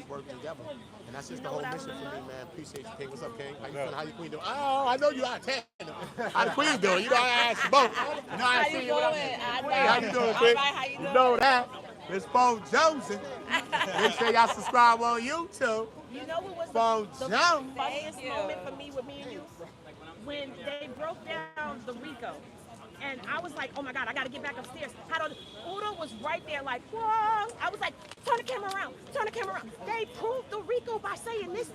working together. And that's just the whole mission for me, man. Appreciate you, King. What's up, King? How you feeling? How your queen doing? Oh, I know you out of 10. How the queen doing? You know I asked you both. You know I see you. Hey, how you doing, King? You know that. It's Bone Jones. Make sure y'all subscribe on YouTube. You know what was the funniest moment for me with me and you? When they broke down the Rico. And I was like, oh my God, I gotta get back upstairs. Oota was right there like, whoa. I was like, turn the camera around, turn the camera around. They proved the Rico by saying this.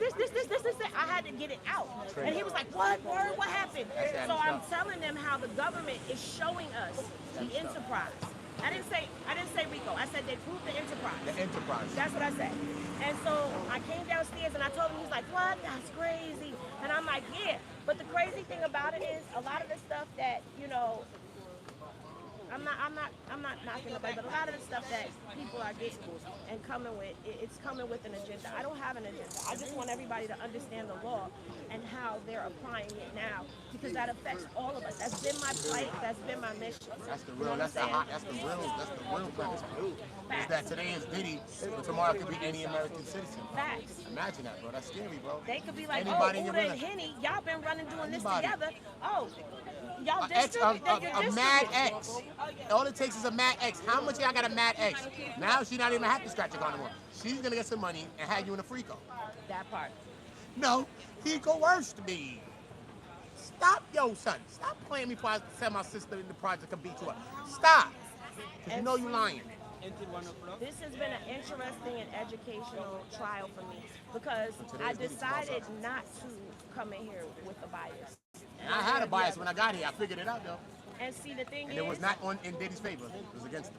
I had to get it out. And he was like, what word, what happened? So I'm telling them how the government is showing us the enterprise. I didn't say Rico, I said they proved the enterprise. The enterprise. That's what I said. And so I came downstairs and I told him, he's like, what? That's crazy. And I'm like, yeah. But the crazy thing about it is a lot of the stuff that, you know, I'm not knocking nobody, but a lot of the stuff that people are getting and coming with, it's coming with an agenda. I don't have an agenda. I just want everybody to understand the law and how they're applying it now, because that affects all of us. That's been my plight. That's been my mission. That's the real. That's the real premise. Is that today is Diddy, but tomorrow could be any American citizen. Facts. Imagine that, bro. That's scary, bro. They could be like, anybody oh, Oota and Henny, y'all been running doing this together. Oh, y'all a mad X. All it takes is a mad X. How much y'all got a mad X? Now she not even have to scratch your car anymore. She's gonna get some money and have you in a Frico. That part. No, he go worse to me. Stop, yo, son. Stop playing me before I send my sister in the project and beat you up. Stop. Because you know you lying. This has been an interesting and educational trial for me because I decided not to come in here with a bias. And I had a bias when I got here. I figured it out, though. And see, the thing is, it was not in Diddy's favor. It was against him.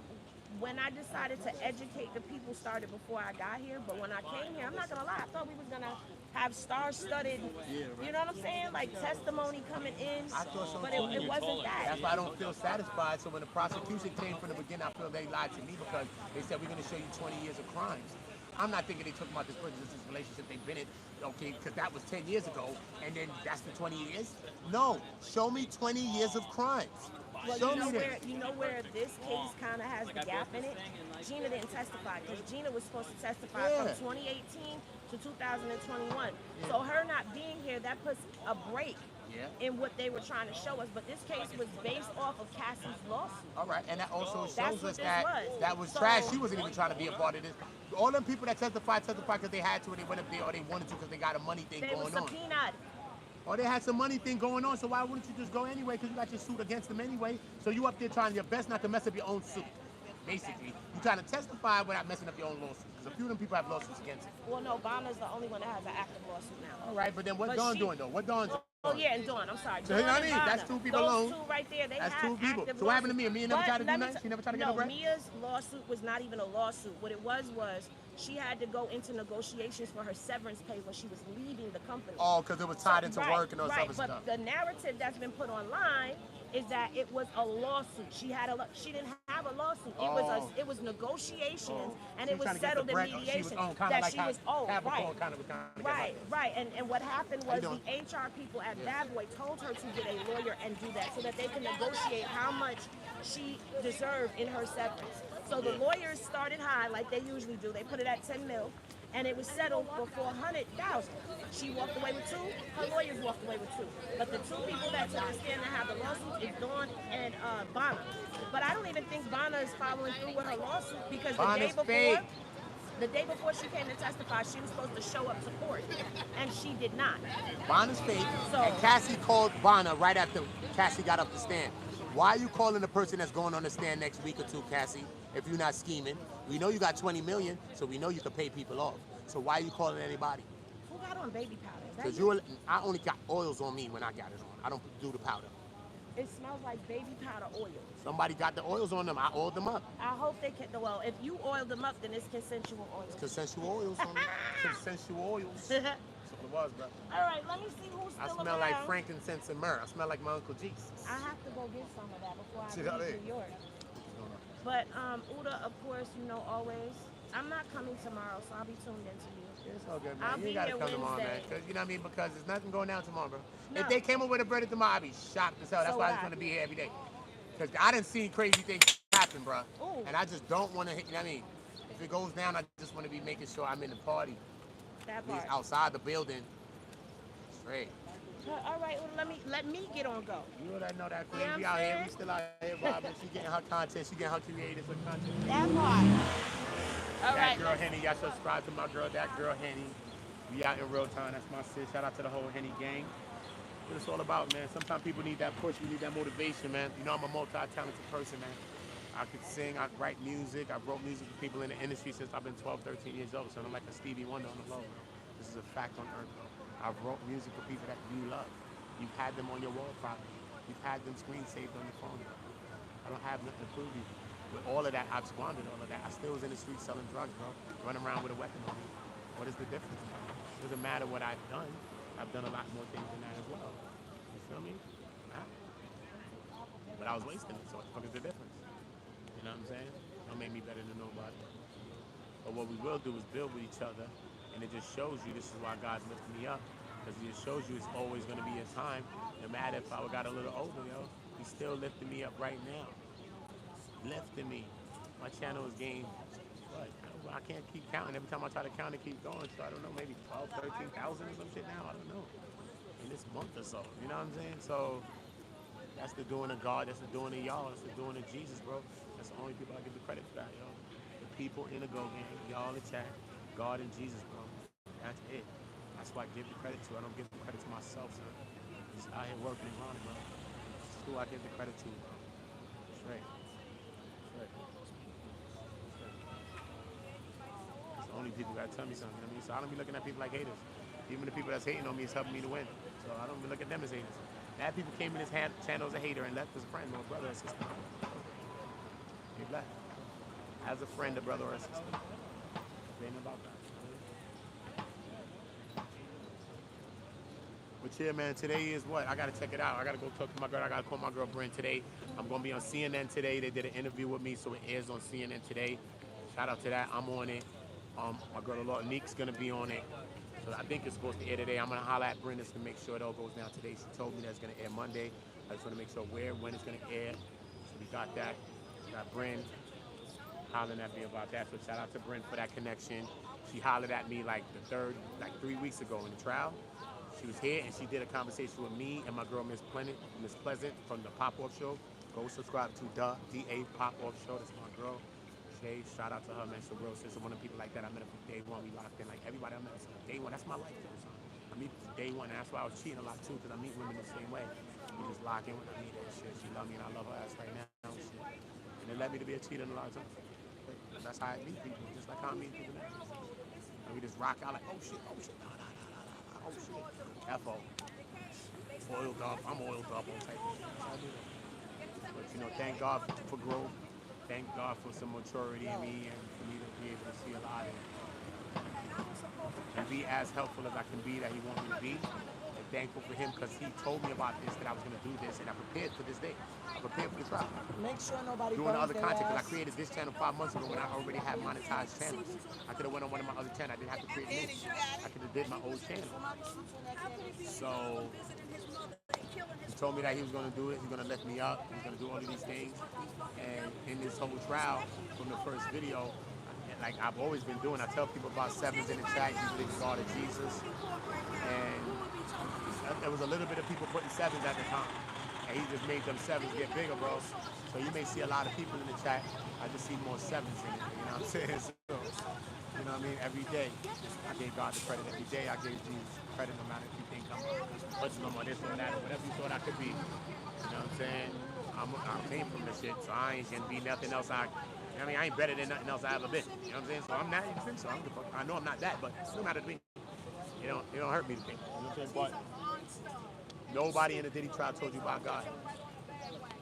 When I decided to educate, the people started before I got here. But when I came here, I'm not gonna lie, I thought we was gonna have star-studded, you know what I'm saying? Like testimony coming in. I thought so, but it wasn't that. That's why I don't feel satisfied. So when the prosecution came from the beginning, I feel they lied to me because they said we're gonna show you 20 years of crimes. I'm not thinking they took about this person, this relationship they've been in, okay, because that was 10 years ago, and then that's the 20 years? No, show me 20 years of crimes. Well, you know where this case kind of has the gap in it? Gina didn't testify, because Gina was supposed to testify from 2018 to 2021. So her not being here, that puts a break in what they were trying to show us. But this case was based off of Cassie's lawsuit. All right, and that also shows us that was trash. She wasn't even trying to be a part of this. All them people that testified because they had to, or they went up there, or they wanted to because they got a money thing going on. They were subpoenaed. Or they had some money thing going on, so why wouldn't you just go anyway? Because you got your suit against them anyway. So you up there trying your best not to mess up your own suit. Basically, you trying to testify without messing up your own lawsuit. Because a few of them people have lawsuits against them. Well, no, Bonna's the only one that has an active lawsuit now. All right, but then what's Dawn doing though? What Dawn's doing? Oh yeah, and Dawn. I'm sorry. So you know what I mean? That's two people alone. Those two right there. That's two people. So what happened to Mia? Mia never tried to do nothing? She never tried to get her bread? Mia's lawsuit was not even a lawsuit. What it was she had to go into negotiations for her severance pay when she was leaving the company. Oh, because it was tied into right, work and all this right. other But stuff. the narrative that's been put online is that it was a lawsuit. She didn't have a lawsuit. It was negotiations, and it was settled in mediation. She was that she was owed. Right. Right. Right. And what happened was the HR people at Bad Boy told her to get a lawyer and do that so that they can negotiate how much she deserved in her severance. So the lawyers started high like they usually do. They put it at 10 mil. And it was settled for 400,000. She walked away with 2. Her lawyers walked away with 2. But the 2 people that took the stand and have the lawsuit is Dawn and Bonna. But I don't even think Bonna is following through with her lawsuit because the day before she came to testify, she was supposed to show up to court, and she did not. Bonna's fake, and Cassie called Bonna right after Cassie got up the stand. Why are you calling the person that's going on the stand next week or 2, Cassie, if you're not scheming? We know you got 20 million, so we know you can pay people off. So why are you calling anybody? Who got on baby powder? Because I only got oils on me when I got it on. I don't do the powder. It smells like baby powder oil. Somebody got the oils on them. I oiled them up. I hope they can. Well, if you oiled them up, then it's consensual oils. It's consensual oils on me. Consensual oils. That's what it was, bro. All right, let me see who's still around. I smell like frankincense and myrrh. I smell like my Uncle Jesus. I have to go get some of that before I leave New York. But Oota, of course, you know, always. I'm not coming tomorrow, so I'll be tuned into you. It's all good, man. I'll You be gotta here come tomorrow, man. Wednesday. Cause you know what I mean? Because there's nothing going down tomorrow, bro. No. If they came up with a verdict tomorrow, I'd be shocked as hell. That's So why I just want to be here every day. Because I didn't see crazy things happen, bro. Ooh. And I just don't want to, you know what I mean? If it goes down, I just want to be making sure I'm in the party. That At least part. outside the building. Straight. All right, well, let me get on go. You know that queen. Yeah, We I'm out here. saying? We still out here vibing. She getting her content. She getting her creators with content. That part. All That right. girl Henny. Y'all subscribe to my girl. That girl Henny. We out in real time. That's my sis. Shout out to the whole Henny gang. What it's all about, man. Sometimes people need that push. We need that motivation, man. You know, I'm a multi-talented person, man. I could sing. I write music. I wrote music for people in the industry since I've been 12, 13 years old. So I'm like a Stevie Wonder on the low. This is a fact on earth. I've wrote music for people that you love. You've had them on your wall probably. You've had them screen saved on your phone. I don't have nothing to prove you. With all of that, I've squandered all of that. I still was in the street selling drugs, bro. Running around with a weapon on me. What is the difference? It doesn't matter what I've done. I've done a lot more things than that as well. You feel me? But I was wasting it, so what the fuck is the difference? You know what I'm saying? Don't make me better than nobody. But what we will do is build with each other, and it just shows you this is why God's lifting me up. Because it just shows you it's always going to be a time, no matter if I got a little older, yo, he's still lifting me up right now. Lifting me. My channel is gained, what? I can't keep counting. Every time I try to count, it keeps going. So I don't know, maybe 12, 13,000 or some shit now. I don't know. In this month or so. You know what I'm saying? So that's the doing of God. That's the doing of y'all. That's the doing of Jesus, bro. That's the only people I give the credit for that, yo. The people in the Go Gang, y'all in the chat, God and Jesus, bro. That's it. That's why I give the credit to. I don't give the credit to myself, son. Just out here working and grinding, bro. That's who I give the credit to, bro. Straight. Straight. It's the only people that tell me something, you know what I mean? So I don't be looking at people like haters. Even the people that's hating on me is helping me to win. So I don't be looking at them as haters. That people came in his channel as a hater and left as a friend or a brother or sister. Be black. As a friend, a brother or a sister. It ain't about that. But yeah, man, today is what? I gotta check it out. I gotta go talk to my girl. I gotta call my girl Bryn today. I'm gonna be on CNN today. They did an interview with me, so it airs on CNN today. Shout out to that. I'm on it. My girl Nique's gonna be on it. So I think it's supposed to air today. I'm gonna holler at Bryn just to make sure it all goes down today. She told me that it's gonna air Monday. I just wanna make sure when it's gonna air. So we got that. Got Bryn hollering at me about that. So shout out to Bryn for that connection. She hollered at me like 3 weeks ago in the trial. She was here and she did a conversation with me and my girl Miss Pleasant from the Pop-Off Show. Go subscribe to the DA Pop-Off Show. That's my girl. Shay, shout out to her, man. She's a real sister, one of the people like that. I met her from day one. We locked in like everybody I met from day one. That's my life. I meet from day one. And that's why I was cheating a lot too, because I meet women the same way. We just lock in with me and shit. She love me and I love her ass right now and shit. And it led me to be a cheater in a lot of times. That's how I meet people, just like how I meet people now. And we just rock out like, oh shit, oh shit, nah. Oh shit. F-O. Oiled up. I'm oiled up on type of shit. That's how I do that. But you know, thank God for growth. Thank God for some maturity in me and for me to be able to see a lot. And and be as helpful as I can be that he wants me to be. And thankful for him because he told me about this, that I was going to do this, and I prepared for this day. I prepared for the trial. Make sure nobody Doing burns other their content because I ass. created this channel 5 months ago when I already had monetized channels. I could have went on one of my other channels. I didn't have to create new. I could have did my old channel. So he told me that he was going to do it. He's going to lift me up. He's going to do all of these things. And in this whole trial, from the first video, like I've always been doing, I tell people about sevens in the chat, usually the God of Jesus. And there was a little bit of people putting sevens at the time. And he just made them sevens get bigger, bro. So you may see a lot of people in the chat. I just see more sevens in it, you know what I'm saying? So, you know what I mean? Every day, I gave God the credit. Every day, I gave Jesus credit, no matter if you think I'm pushing them or this or that or whatever you thought I could be. You know what I'm saying? I came from this shit, so I ain't gonna be nothing else. I mean, I ain't better than nothing else I ever been. You know what I'm saying? So I'm not, you think so? I know I'm not that, but it don't matter to me. It don't hurt me to think. You know what I'm saying? But nobody in the Diddy Trial told you about God.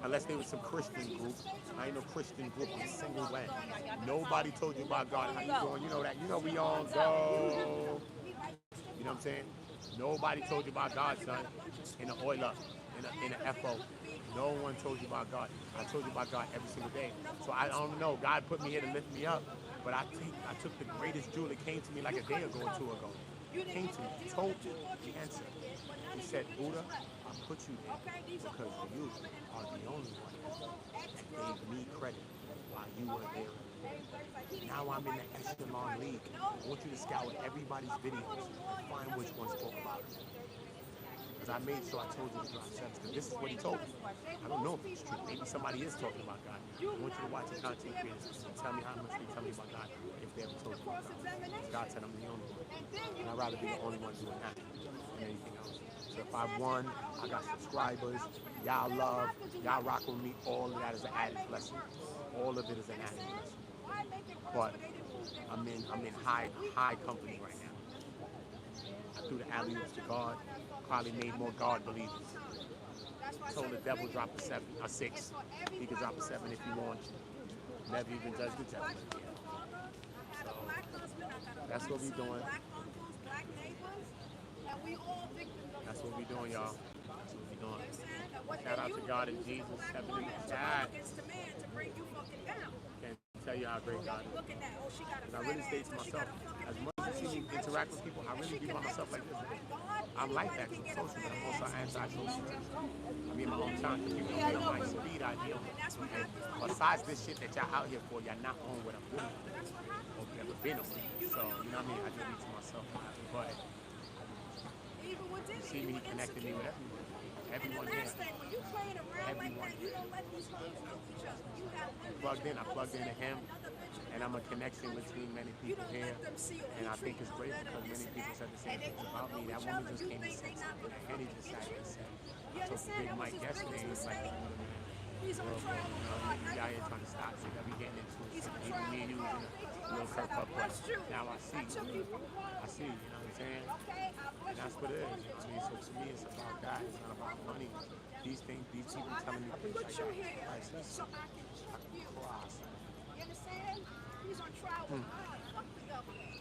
Unless they was some Christian group. I ain't no Christian group in a single way. Nobody told you about God. How you doing? You know that. You know we all go. You know what I'm saying? Nobody told you about God, son. In the oil up. In the FO. No one told you about God. I told you about God every single day. So I don't know. God put me here to lift me up. But I took the greatest jewel that came to me like a day ago or two ago. It came to me, told me the answer. He said, Oota, I put you there because you are the only one that gave me credit while you were there. Now I'm in the echelon league. I want you to scour everybody's videos and find which ones talk about it. Because I made sure I told you to drop sevens, because this is what he told me. I don't know if it's true. Maybe somebody is talking about God. I want you to watch the content creators and tell me how much they tell me about God if they ever told you about God. God said I'm the only one. And I'd rather be the only one doing that than anything else. So if I won, I got subscribers, y'all love, y'all rock with me, all of that is an added blessing. All of it is an added blessing. But I'm in high company right now. I threw the alley-oops to God. Probably made more God believers. Told the devil drop a 6. He could drop a 7 if he wants. Never even judged the devil. So that's what we doing. That's what we doing, y'all. That's what we doing. Shout out to God and Jesus. Heaven in the chat. Can't tell you how great God is. And I really say to myself, as much as you see me interact with people, I really be by myself like this. I'm like that because I'm social, but I'm also anti-social. I mean, my own time, because people don't get on my speed idea. And besides this shit that y'all out here for, y'all not on what I'm doing. Or never been on. So, you know what I mean? I just be to myself. But you see me, he connected me with everyone. Everyone here. Everyone. I plugged into him. And I'm a connection between many people here. And I think it's great because many people said the same things about me. That woman just came and said something. And Henny just sat here and said, I told the big Mike yesterday, and he's like, you out here trying to stop shit that we getting into. Even me and you was in a real curve up, but now I see, you know what I'm saying? And that's what it is, you know what I mean? So to me, it's about God, it's not about money. These things, these people telling me things like that, priceless. I can cross. You understand? He's on trial with God. Fuck the government.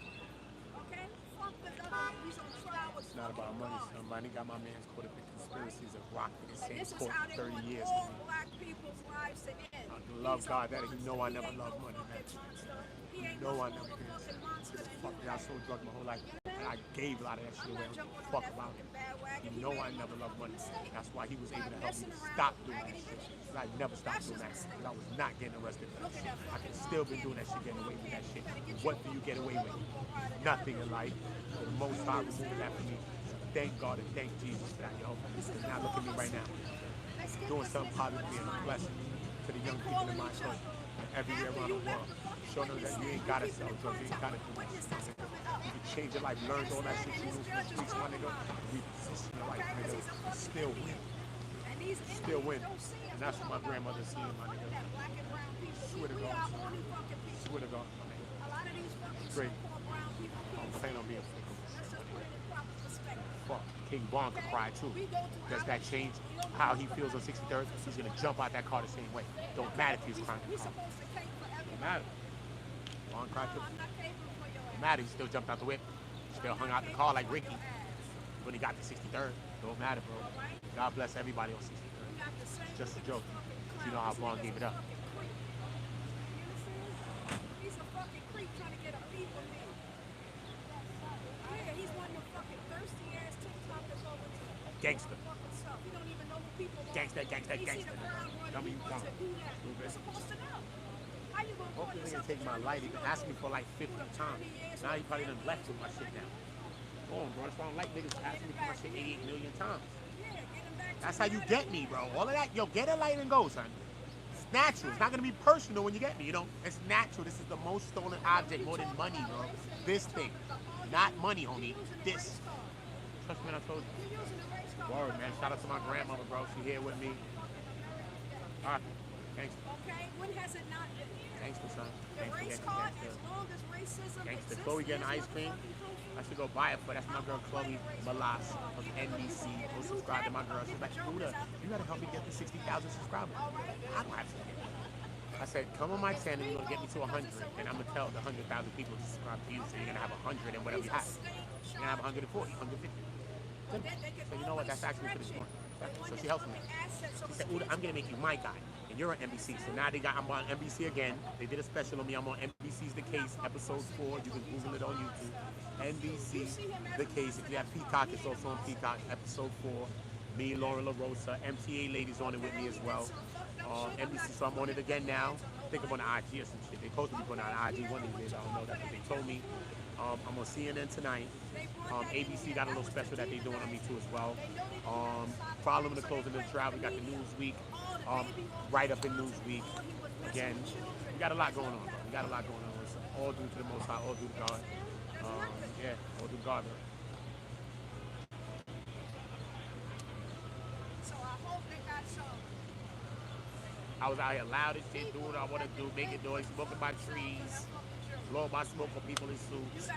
Okay? Fuck the government. He's on trial with It's not about money, son. Money got my man's caught up in conspiracies of rocking the same this is court how for they 30 want years. all black people's lives to end. I love God, that you know I never loved money, man. You know I never did. Fuck it, I sold drugs my whole life. And I gave a lot of that shit away. I don't give a fuck about it. You know I never loved money. That's why he was able to help me stop doing that shit. Because I never stopped doing that. Because I was not getting arrested for that shit. I could still been doing that shit, getting away with that shit. What do you get away with? Nothing in life. The Most High removing that from me. So thank God and thank Jesus for that, yo. Because now look at me right now. Doing something positive, being a blessing to the young people in my country and everywhere around the world. Showing them that you ain't gotta sell drugs, you ain't gotta do this. You can change your life, learn all that shit you knew from the streets, my nigga. Reposition your life, nigga. Still win. Still win. And that's what my grandmother seen, my nigga. Swear to God. Swear to God, my nigga. Straight. I don't plan on being fuck. King Von could cry too. Does that change how he feels on 63rd? He's gonna jump out that car the same way. Don't matter if he's crying. Don't matter. Von cried too. Don't matter, he still jumped out the whip. still hung out the car like Ricky when he got to 63rd. Don't matter, bro. God bless everybody on 63rd. It's just a joke. You know how Vaughn gave it up. He's a fucking creep trying to get a beef with me. Yeah, he's one of your fucking thirsty ass TikTokers over to Gangster. He don't even know who people are. Gangster, gangster, He see gangster. the crowd running, Tell me he you wants to wrong. do that. You're supposed to know. How you gonna call Hopefully they yourself can take my light. He been asking me for like 50 times. Now he probably done left with my shit now. Go on, bro. That's why I don't like niggas asking me for my shit 88 million times. That's how you get me, bro. All of that, yo, get a light and go, son. It's natural. It's not gonna be personal when you get me, you know? It's natural. This is the most stolen object, more than money, bro. This thing. Not money, homie. This. Trust me when I told you. Word, man. Shout out to my grandmother, bro. She here with me. All right. Thanks. Okay, when has it not been? Gangster, son. The race card, as long as racism Gangster. exists, Chloe getting ice cream. I should go buy it for. That's my girl Chloe Malas from NBC. Go subscribe to my girl. She's like, Oota, you gotta help me get to 60,000 subscribers. I don't have to get it. I said, come on my channel, you're gonna get me to 100, and I'm gonna tell the 100,000 people to subscribe to you, so you're gonna have 100 and whatever you have. You're gonna have 140, 150. So you know what? That's actually pretty smart. So she helps me. She said, Oota, I'm gonna make you my guy, and you're on NBC. So now I'm on NBC again. They did a special on me. I'm on NBC's The Case, episode 4. You can Google it on YouTube. NBC, The Case. If you have Peacock, it's also on Peacock, episode 4. Me, Lauren LaRosa, MTA ladies on it with me as well. NBC, so I'm on it again now. I think I'm on the IG or some shit. They're supposed to be putting on the IG one of these days. I don't know. That's what they told me. I'm on CNN tonight. ABC got a little special that they're doing on me too as well. Following the closing of the trial, we got the Newsweek. Right up in Newsweek. Again, we got a lot going on, bro. We got a lot going on. It's all due to the Most High, all due to God. Yeah, all due to God, bro. So I hope they got some. I was out here loud as shit, doing what I want to do, making noise, smoking my trees, blowing my smoke on people in suits.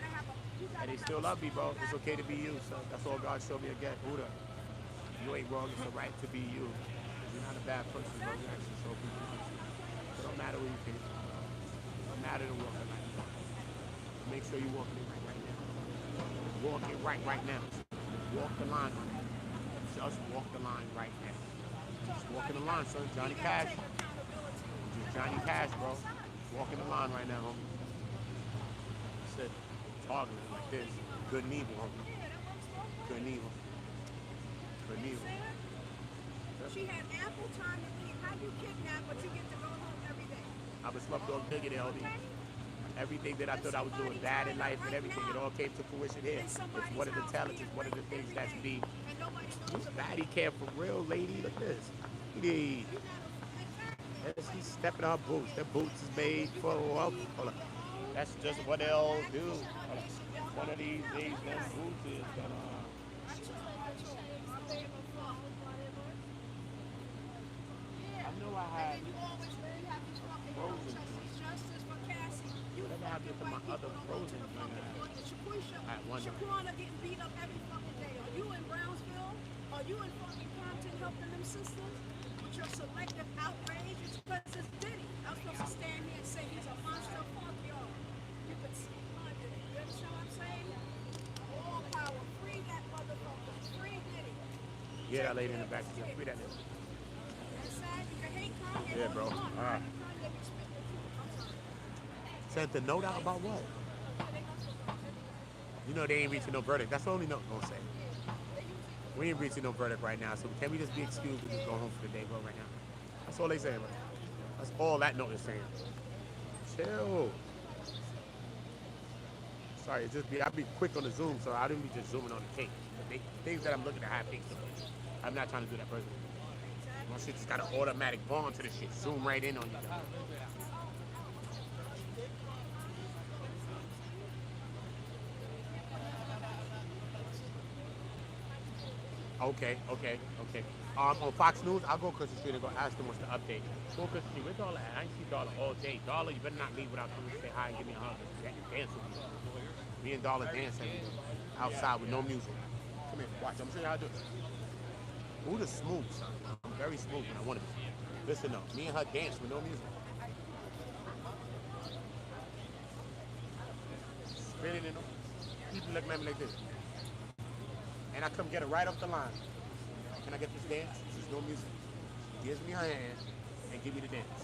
And they still love me, bro. It's okay to be you, so that's all God showed me again. Oota, you ain't wrong. It's a right to be you. You're not a bad person, bro. You actually show people. It don't matter what you think. It don't matter to walk the line. Make sure you're walking it right now. Walk it right now. Walk the line. Just walk the line right now. Just walking the line, son. Johnny Cash. Just Johnny Cash, bro. Walking the line right now, homie. That's it. Targeting like this. Good and evil, homie. Good and evil. Good and evil. She had ample time to leave. How you kidnap, but you get to go home every day? I was slept on bigger than LD. Everything that I thought I was doing bad in life and everything, it all came to fruition here. It's one of the talents, it's one of the things that's me. This baddie care for real, lady. Look at this. Lady. She's stepping on her boots. Their boots is made for, hold on. That's just what they all do. One of these days, them boots is gonna. I know I had frozen. Whatever happened to my other frozen at one Shaquana getting beat up every fucking day. Are you in Brownsville? Are you in fucking Compton helping them sisters? With your selective outrage? It's because it's Diddy. I'm supposed to stand here and say he's a monster. Fuck y'all. You can see under it. You understand what I'm saying? All power. Free that motherfucker. Free Diddy. Yeah, that lady in the back. Free that nigga. Yeah, bro. Alright. Sent the note out about what? You know they ain't reaching no verdict. That's the only note I'm gonna say. We ain't reaching no verdict right now, so can we just be excused and just go home for the day, bro, right now? That's all they saying, bro. That's all that note is saying. Chill. Sorry, it's just I'll be quick on the Zoom, so I didn't be just zooming on the cake. The things that I'm looking at have things to do. I'm not trying to do that personally. My shit just got an automatic bond to the shit. Zoom right in on you. Okay. On Fox News, I'll go across the street and go ask them what's the update. Go across the street. Where's Dollar at? I ain't see Dollar all day. Dollar, you better not leave without coming to say hi and give me a hug. Dance with me. Me and Dollar dancing outside with no music. Come here, watch. I'm gonna show you how to do it. Oota's smooth, son. I'm very smooth when I want to be. Listen up. Me and her dance with no music. Spinning in them. People looking at me like this. And I come get her right off the line. Can I get this dance? There's no music. She gives me her hand and give me the dance.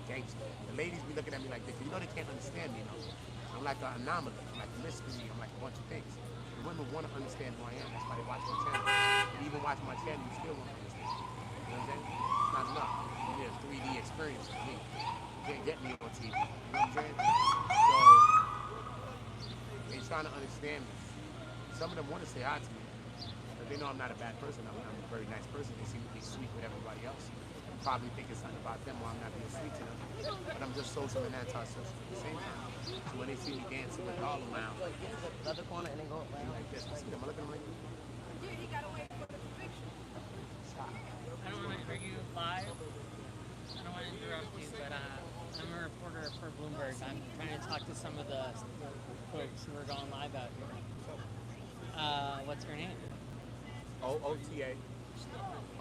Gangster. The ladies be looking at me like this. You know they can't understand me, you know. I'm like an anomaly. I'm like a mystery. I'm like a bunch of things. The women want to understand who I am. That's why they watch my channel. And even watching my channel, you still won't understand. You know what I'm saying? It's not enough. You need a 3D experience for me. You can't get me on TV. You know what I'm saying? So they trying to understand me. Some of them want to say hi to me. But they know I'm not a bad person. I'm a very nice person. They seem to be sweet with everybody else. Probably think it's something about them while I'm not being sweet to them. But I'm just social and antisocial at the same time. So when they see me dancing with all around, like the other corner and then go like this. I see them. I look at them like this. I don't want to bring you live. I don't want to interrupt you, but I'm a reporter for Bloomberg. I'm trying to talk to some of the folks who are going live out here. What's her name? OOTA.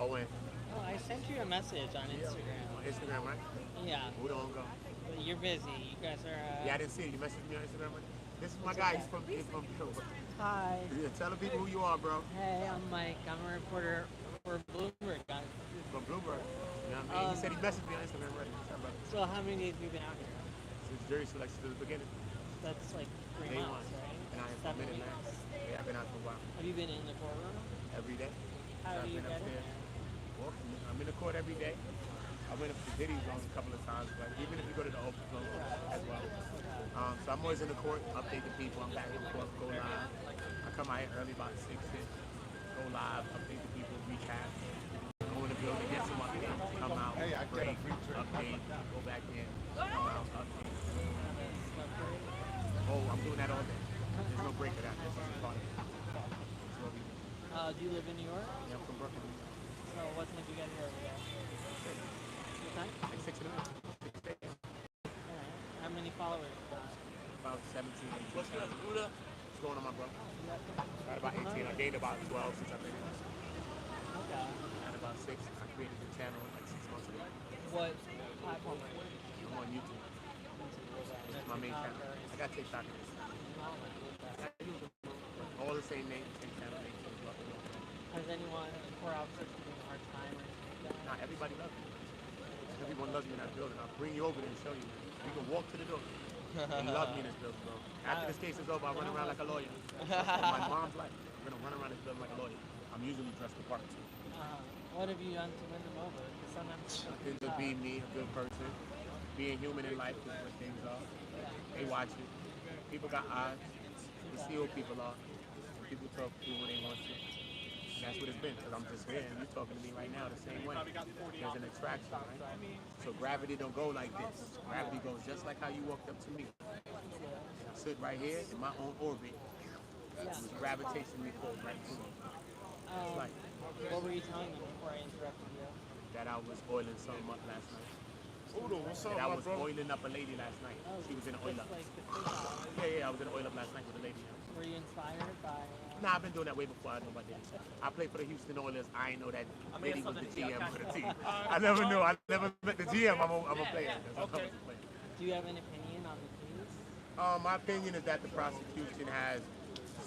ON. Oh, I sent you a message on Instagram. On Instagram, right? Yeah. OOTAONGO. But you're busy. You guys are. Yeah, I didn't see it. You messaged me on Instagram, right? This is my guy. He's from Hi. Yeah, tell the people who you are, bro. Hey, I'm Mike. I'm a reporter for Bloomberg, guys. From Bloomberg. You know what I mean? He said he messaged me on Instagram, right? So how many days have you been out here? Since jury selection to the beginning. That's like 3 Day months, one. right? And I have 7 minute weeks. max. Yeah, I've been out for a while. Have you been in the courtroom? Every day. How do you get in there? Well, I'm in the court every day. I went up to Diddy a couple of times, but even if you go to the open floor as well. So I'm always in the court, update the people. I'm back in the court, go live. I come out here early about 6, go live, update the people, recap. Go in the building, get some updates, come out, break, update, go back in, come out, update. Oh, I'm doing that all day. There's no break for that. This is part of it. That's what we do. Do you live in New York? Yeah, I'm from Brooklyn. So what time do you get here every day? What time? Like 6 in the morning. 6 a.m. Alright. How many followers you got? About 17, 18. What's good, Oota? What's going on, my bro? Got about 18. I gained about 12 since I've been here. Okay. At about 6. I created the channel like 6 months ago. What platform are you? I'm on YouTube. That's my main channel. I got TikTok in this. All the same name, same channel name. Has anyone in court officers giving you a hard time or anything like that? Nah, everybody loves me. Everyone loves me in that building. I'll bring you over there and show you. You can walk to the door. They love me in this building, bro. After this case is over, I'll run around like a lawyer. My mom's like, I'm gonna run around this building like a lawyer. I'm usually dressed the part too. What have you done to win them over? Because sometimes Nothing to be me, a good person. Being human in life is what things are. They watch it. People got eyes. They see who people are. People talk to you when they want to. And that's what it's been, because I'm just here and you're talking to me right now the same way. There's an attraction, right? So gravity don't go like this. Gravity goes just like how you walked up to me. I stood right here in my own orbit. It was gravitationally pulled right through me. Like, what were you telling them before I interrupted you? that I was oiling something up last night. Oota, what's up, That I my was bro? oiling up a lady last night. She was in an oil up. Like the freestyle. Yeah, I was in an oil up last night with a lady. Were you inspired by? Nah, I've been doing that way before I know about Diddy. I played for the Houston Oilers. I ain't know that Diddy was the GM for the team. I never knew. I never met the GM. I'm a player. Okay. Do you have an opinion on the case? My opinion is that the prosecution has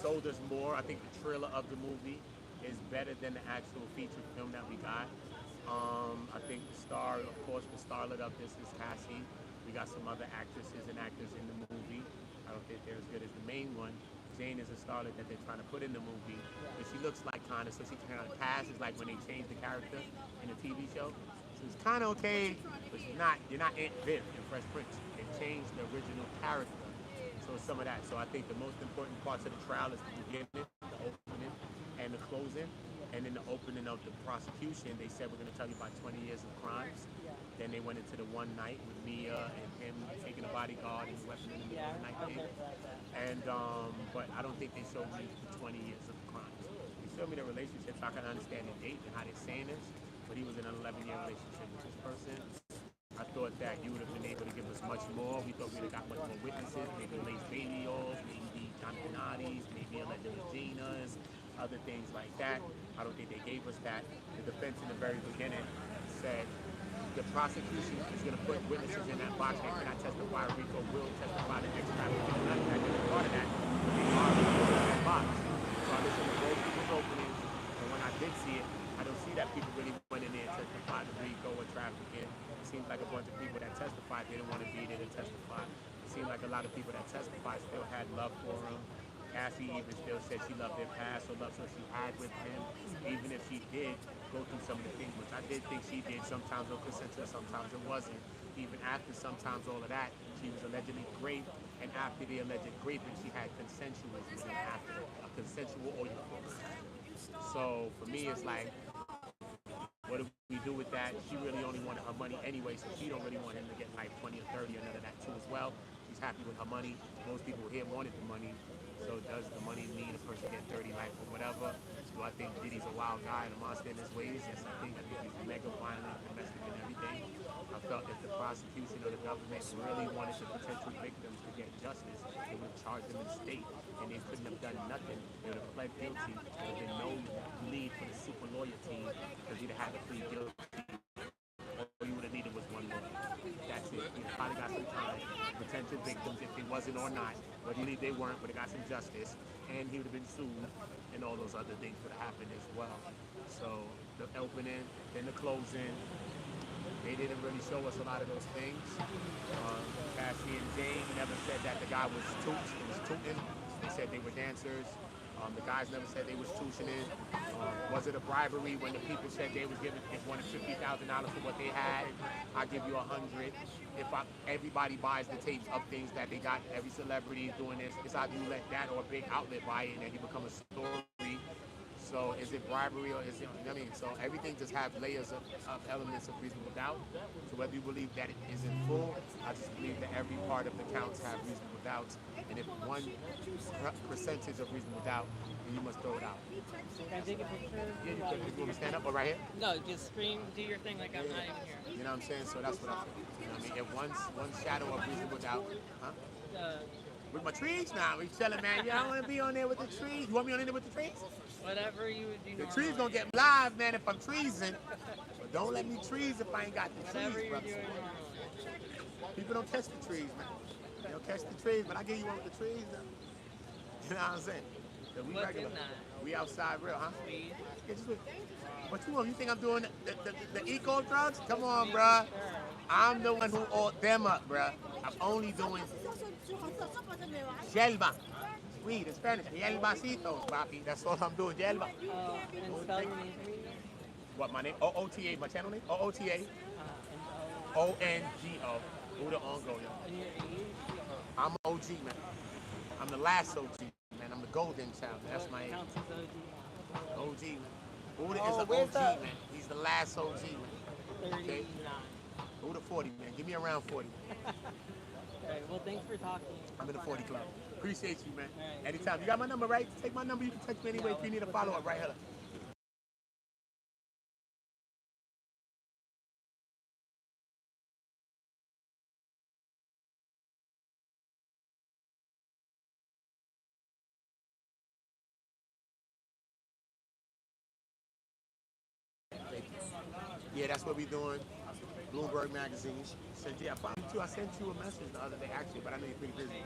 sold us more. I think the trailer of the movie is better than the actual feature film that we got. I think the star, of course, the starlet of this is Cassie. We got some other actresses and actors in the movie. I don't think they're as good as the main one. Jane is a starlet that they're trying to put in the movie, but she looks like kind of, so she kind of passes like when they changed the character in the TV show. So it's kind of okay, but you're not Aunt Viv in Fresh Prince. They changed the original character. So some of that. So I think the most important parts of the trial is the beginning, the opening, and the closing. And in the opening of the prosecution, they said we're going to tell you about 20 years of crimes. Then they went into the one night with Mia and him taking a bodyguard and weapon in the middle of the night thing. And but I don't think they showed me the 20 years of crimes. They showed me the relationships. I can understand the date and how they're saying this. But he was in an 11-year relationship with this person. I thought that you would have been able to give us much more. We thought we would have got much more witnesses, maybe Lace Baby Oils, maybe Donatinati's, maybe Alleged Regina's, other things like that. I don't think they gave us that. The defense in the very beginning said the prosecution is going to put witnesses in that box that cannot testify. Rico will testify to extra. I didn't part of that. they are in that box. So I listened to both people's openings, and when I did see it, I don't see that people really went in there and testified to Rico or trafficking. It seems like a bunch of people that testified didn't want to be there to testify. It seemed like a lot of people that testified still had love for him. Cassie even still said she loved their past or loved what she had with him, even if she did go through some of the things, which I did think she did. Sometimes it was consensual, sometimes it wasn't. Even after sometimes all of that, she was allegedly raped, and after the alleged raping, she had consensual with him after a consensual oil. So for me, it's like, what do we do with that? She really only wanted her money anyway, so she don't really want him to get like 20 or 30 or none of that too as well. She's happy with her money. Most people here wanted the money. So does the money mean a person get 30 life or whatever? Do I think Diddy's a wild guy and a monster in his ways? Yes, I think he's mega violent, domestic and everything. I felt if the prosecution or the government really wanted the potential victims to get justice, they would charge them in state, and they couldn't have done nothing. They would have pled guilty. There would have been no need for the super lawyer team because he'd have had to plead guilty. All you would have needed was one lawyer. That's it. You probably got some time. Potential victims, if they wasn't or not, but really they weren't, but they got some justice, and he would have been sued, and all those other things would have happened as well. So the opening, then the closing, they didn't really show us a lot of those things. Cassie and Jane never said that the guy was tooting. They said they were dancers. The guys never said they was tuition in. Was it a bribery when the people said they was giving, they wanted $50,000 for what they had? I give you 100. If everybody buys the tapes of things that they got, every celebrity is doing this. It's either you let that or a big outlet buy it and then you become a story. So is it bribery or is it, I mean, so everything just have layers of elements of reasonable doubt. So whether you believe that it is in full, I just believe that every part of the counts have reasonable doubt. And if one percentage of reasonable doubt, then you must throw it out. Can I take a picture? Yeah, you can. You want me to stand up or right here? No, just scream, do your thing like I'm not even here. You know what I'm saying? So that's what I'm saying. You know what I mean? If one shadow of reasonable doubt, huh? With my trees now, we telling man, yeah, I want to be on there with the trees. You want me on there with the trees? Whatever you would do normally. The trees gonna get live, man, if I'm treesing. But don't let me trees if I ain't got the Whatever trees, you're brother. doing normally. People don't catch the trees, man. They don't catch the trees, but I give you one with the trees, though. You know what I'm saying? So we What's regular. in that? We outside real, huh? Weed. Yeah, just what you want? You think I'm doing the eco drugs? Come on, bruh. I'm the one who ought them up, bruh. I'm only doing Yelba. Weed in Spanish. Yelbacitos, papi. That's all I'm doing. Yelba. And spell your name for me? What, my name? OOTA. My channel name? OOTA. ONGO. OOTAONGO, yo. And your age? I'm an OG, man. I'm the last OG, man. I'm the golden child. That's my age. Counts as OG. OG, man. Oota is the OG, man. He's the last OG, man. 39. Oota 40, man. Give me around 40. Alright, well, thanks for talking. I'm in the 40 club. Appreciate you, man. Right. Anytime. You got my number, right? Take my number. You can text me anyway if you need a follow-up right here. Yeah, that's what we doing. Bloomberg magazine. Said, yeah, I found you too. I sent you a message the other day, actually, but I know you're pretty busy.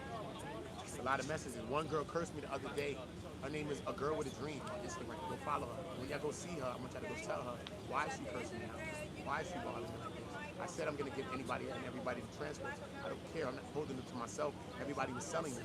It's a lot of messages. One girl cursed me the other day. Her name is A Girl with a Dream on Instagram. Go follow her. When y'all go see her, I'm gonna try to go tell her why is she cursing me out. Why is she bothering me like this? I said I'm gonna give anybody and everybody the transcripts. I don't care. I'm not holding it to myself. Everybody was selling it.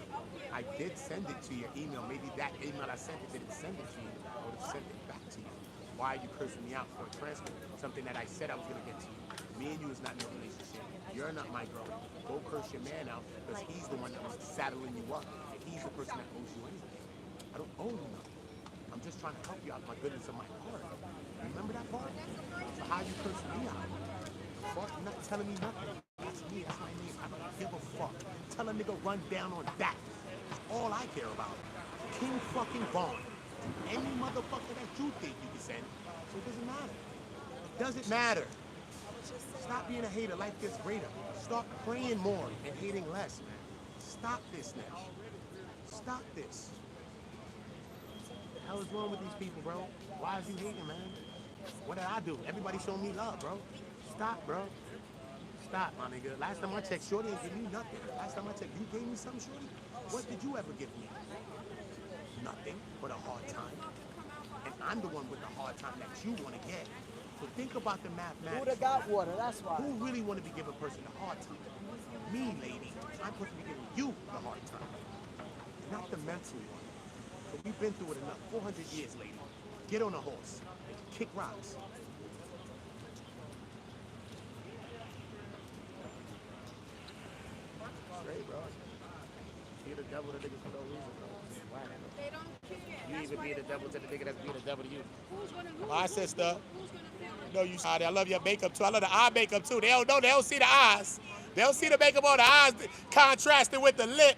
I did send it to your email. Maybe that email I sent it didn't send it to you. I would have sent it back to you. Why are you cursing me out for a transcript? Something that I said I was gonna get to you. Me and you is not in a relationship. You're not my girl. Go curse your man out because he's the one that was saddling you up. And he's the person that owes you anything. I don't owe you nothing. I'm just trying to help you out of my goodness of my heart. Remember that part? So how you curse me out? Fuck, you're not telling me nothing. That's me, that's my name. I don't give a fuck. Tell a nigga run down on that. That's all I care about. King fucking Vaughn. Any motherfucker that you think you can send. So it doesn't matter. It doesn't matter. Stop being a hater. Life gets greater. Start praying more and hating less, man. Stop this now. Stop this. What the hell is wrong with these people, bro? Why is you hating, man? What did I do? Everybody showing me love, bro. Stop, bro. Stop, my nigga. Last time I checked, Shorty didn't give me nothing. Last time I checked, you gave me something, Shorty? What did you ever give me? nothing but a hard time. And I'm the one with the hard time that you want to get. So think about the mathematics. Oota got water, that's why. Who really want to be giving a person the hard time? Me, lady. I'm supposed to be giving you the hard time. Not the mental one. But we've been through it enough. 400 years, lady. Get on a horse and kick rocks. Straight, bro. You're the devil to niggas for no reason, bro. They don't care. You even be the devil to the nigga that's being the devil to you. Who's gonna lose? My sister. Who's gonna feel it? No, you sorry. I love your makeup too. I love the eye makeup too. They don't know. They don't see the eyes. They don't see the makeup on the eyes contrasting with the lip.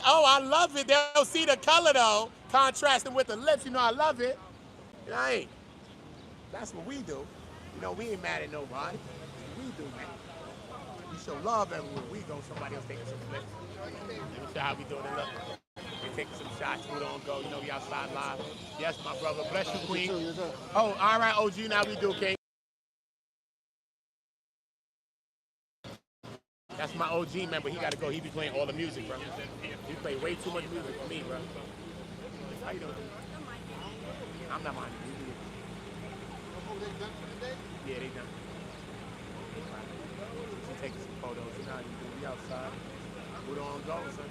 Oh, I love it. They don't see the color though, contrasting with the lips. You know, I love it. And I ain't. That's what we do. You know, we ain't mad at nobody. We do, man. We show love everywhere we go. Somebody else taking some flicks. Let me show how we doing it. Look. We're taking some shots. OOTAONGO. You know, we outside live. Yes, my brother. Bless you, Queen. Oh, all right, OG. Now we do, King. That's my OG member. He got to go. He be playing all the music, bro. He play way too much music for me, bro. How you doing? I'm not minding. Yeah, they done. She taking some photos. You know how you do. We outside. OOTAONGO, son.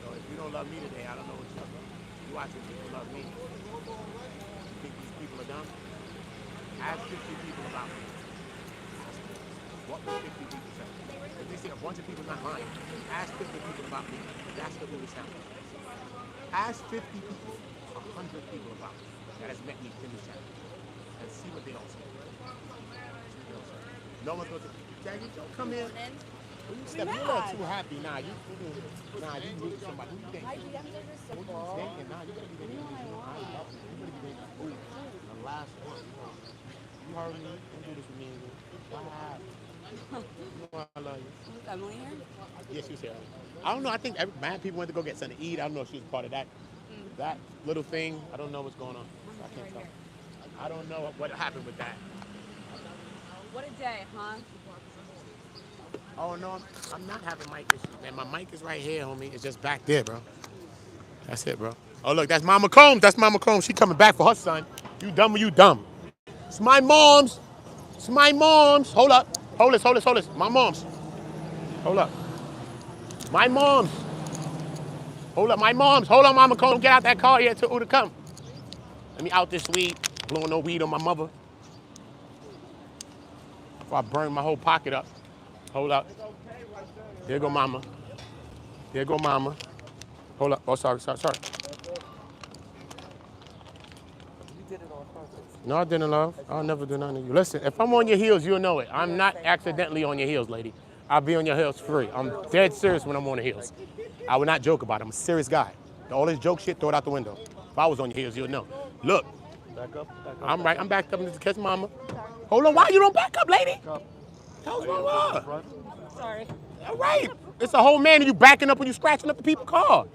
So if you don't love me today, I don't know what you watching people love me. You think these people are dumb? Ask 50 people about me. What would 50 people say? If they see a bunch of people not lying, ask 50 people about me. That's what will sound. Ask 50 people, 100 people about me that has met me in this channel. And see what they all say. No one's going to say, Jackie, don't come in. Steph, you're a little too happy. Nah, you need somebody. Who you think? Who you thinking? Nah, you gotta be thinking. I love you. You gotta be thinking. Ooh, the last one. You heard me. Don't do this with me again. Wow. You know I love you. Was Emily here? Yes, she was here. I don't know. I think mad people went to go get something to eat. I don't know if she was part of that. That little thing. I don't know what's going on. I can't tell. I don't know what happened with that. What a day, huh? Oh, no, I'm not having mic issues, man. My mic is right here, homie. It's just back there, bro. That's it, bro. Oh, look, that's Mama Combs. That's Mama Combs. She coming back for her son. You dumb or you dumb? It's my mom's. It's my mom's. Hold up. Hold this. My mom's. Hold up. My mom's. Hold up, my mom's. Hold on, Mama Combs. Get out that car here till Oota come. Let me out this weed. Blowing no weed on my mother. Before I burn my whole pocket up. Hold up. There go mama. There go mama. Hold up. Oh, sorry. You did it on purpose. No, I didn't, love. I'll never do nothing to you. Listen, if I'm on your heels, you'll know it. I'm not accidentally on your heels, lady. I'll be on your heels free. I'm dead serious when I'm on the heels. I would not joke about it. I'm a serious guy. All this joke shit, throw it out the window. If I was on your heels, you'll know. Look. Back up. I'm right. I'm backed up to catch mama. Hold on. Why you don't back up, lady? Hell's wrong with her? Sorry. All right. It's a whole man and you backing up when you scratching up the people's car.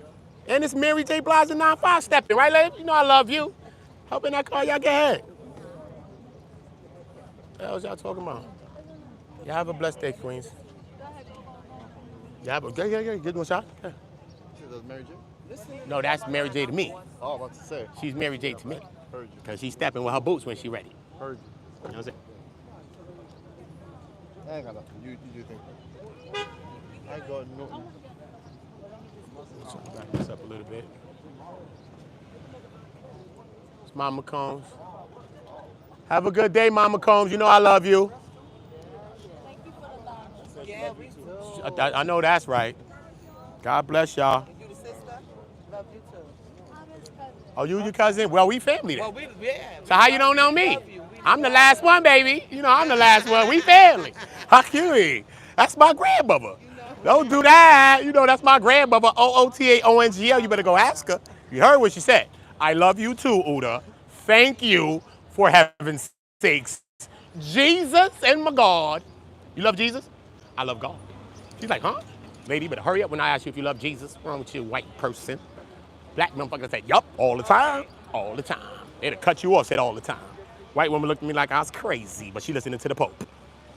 And it's Mary J. Blige and 9-5 stepping, right, lady? You know I love you. Helping that car, y'all get ahead. What the hell is y'all talking about? Y'all have a blessed day, Queens. Y'all have a, yeah. Get one shot. Yeah. That's Mary J? No, that's Mary J. to me. Oh, I'm about to say. She's Mary J. to me. Heard you. Because she's stepping with her boots when she's ready. Heard you. You know what I'm saying? I ain't got nothing. You do think. I ain't got nothing. Let's back this up a little bit. It's Mama Combs. Have a good day, Mama Combs. You know I love you. Yeah, we do. I know that's right. God bless y'all. You the sister? Love you too. Oh, you your cousin? Well, we family then. Well, yeah. So how you don't know me? I'm the last one, baby. You know, I'm the last one. We family. How cute. That's my grandmother. Don't do that. You know, that's my grandmother, OOTAONGO. You better go ask her. You heard what she said. I love you too, Oota. Thank you for heaven's sakes. Jesus and my God. You love Jesus? I love God. She's like, huh? Lady, you better hurry up when I ask you if you love Jesus. What's wrong with you, white person? Black motherfucker say, yup, all the time. All the time. They'd have cut you off, said all the time. White woman looked at me like I was crazy, but she listening to the Pope.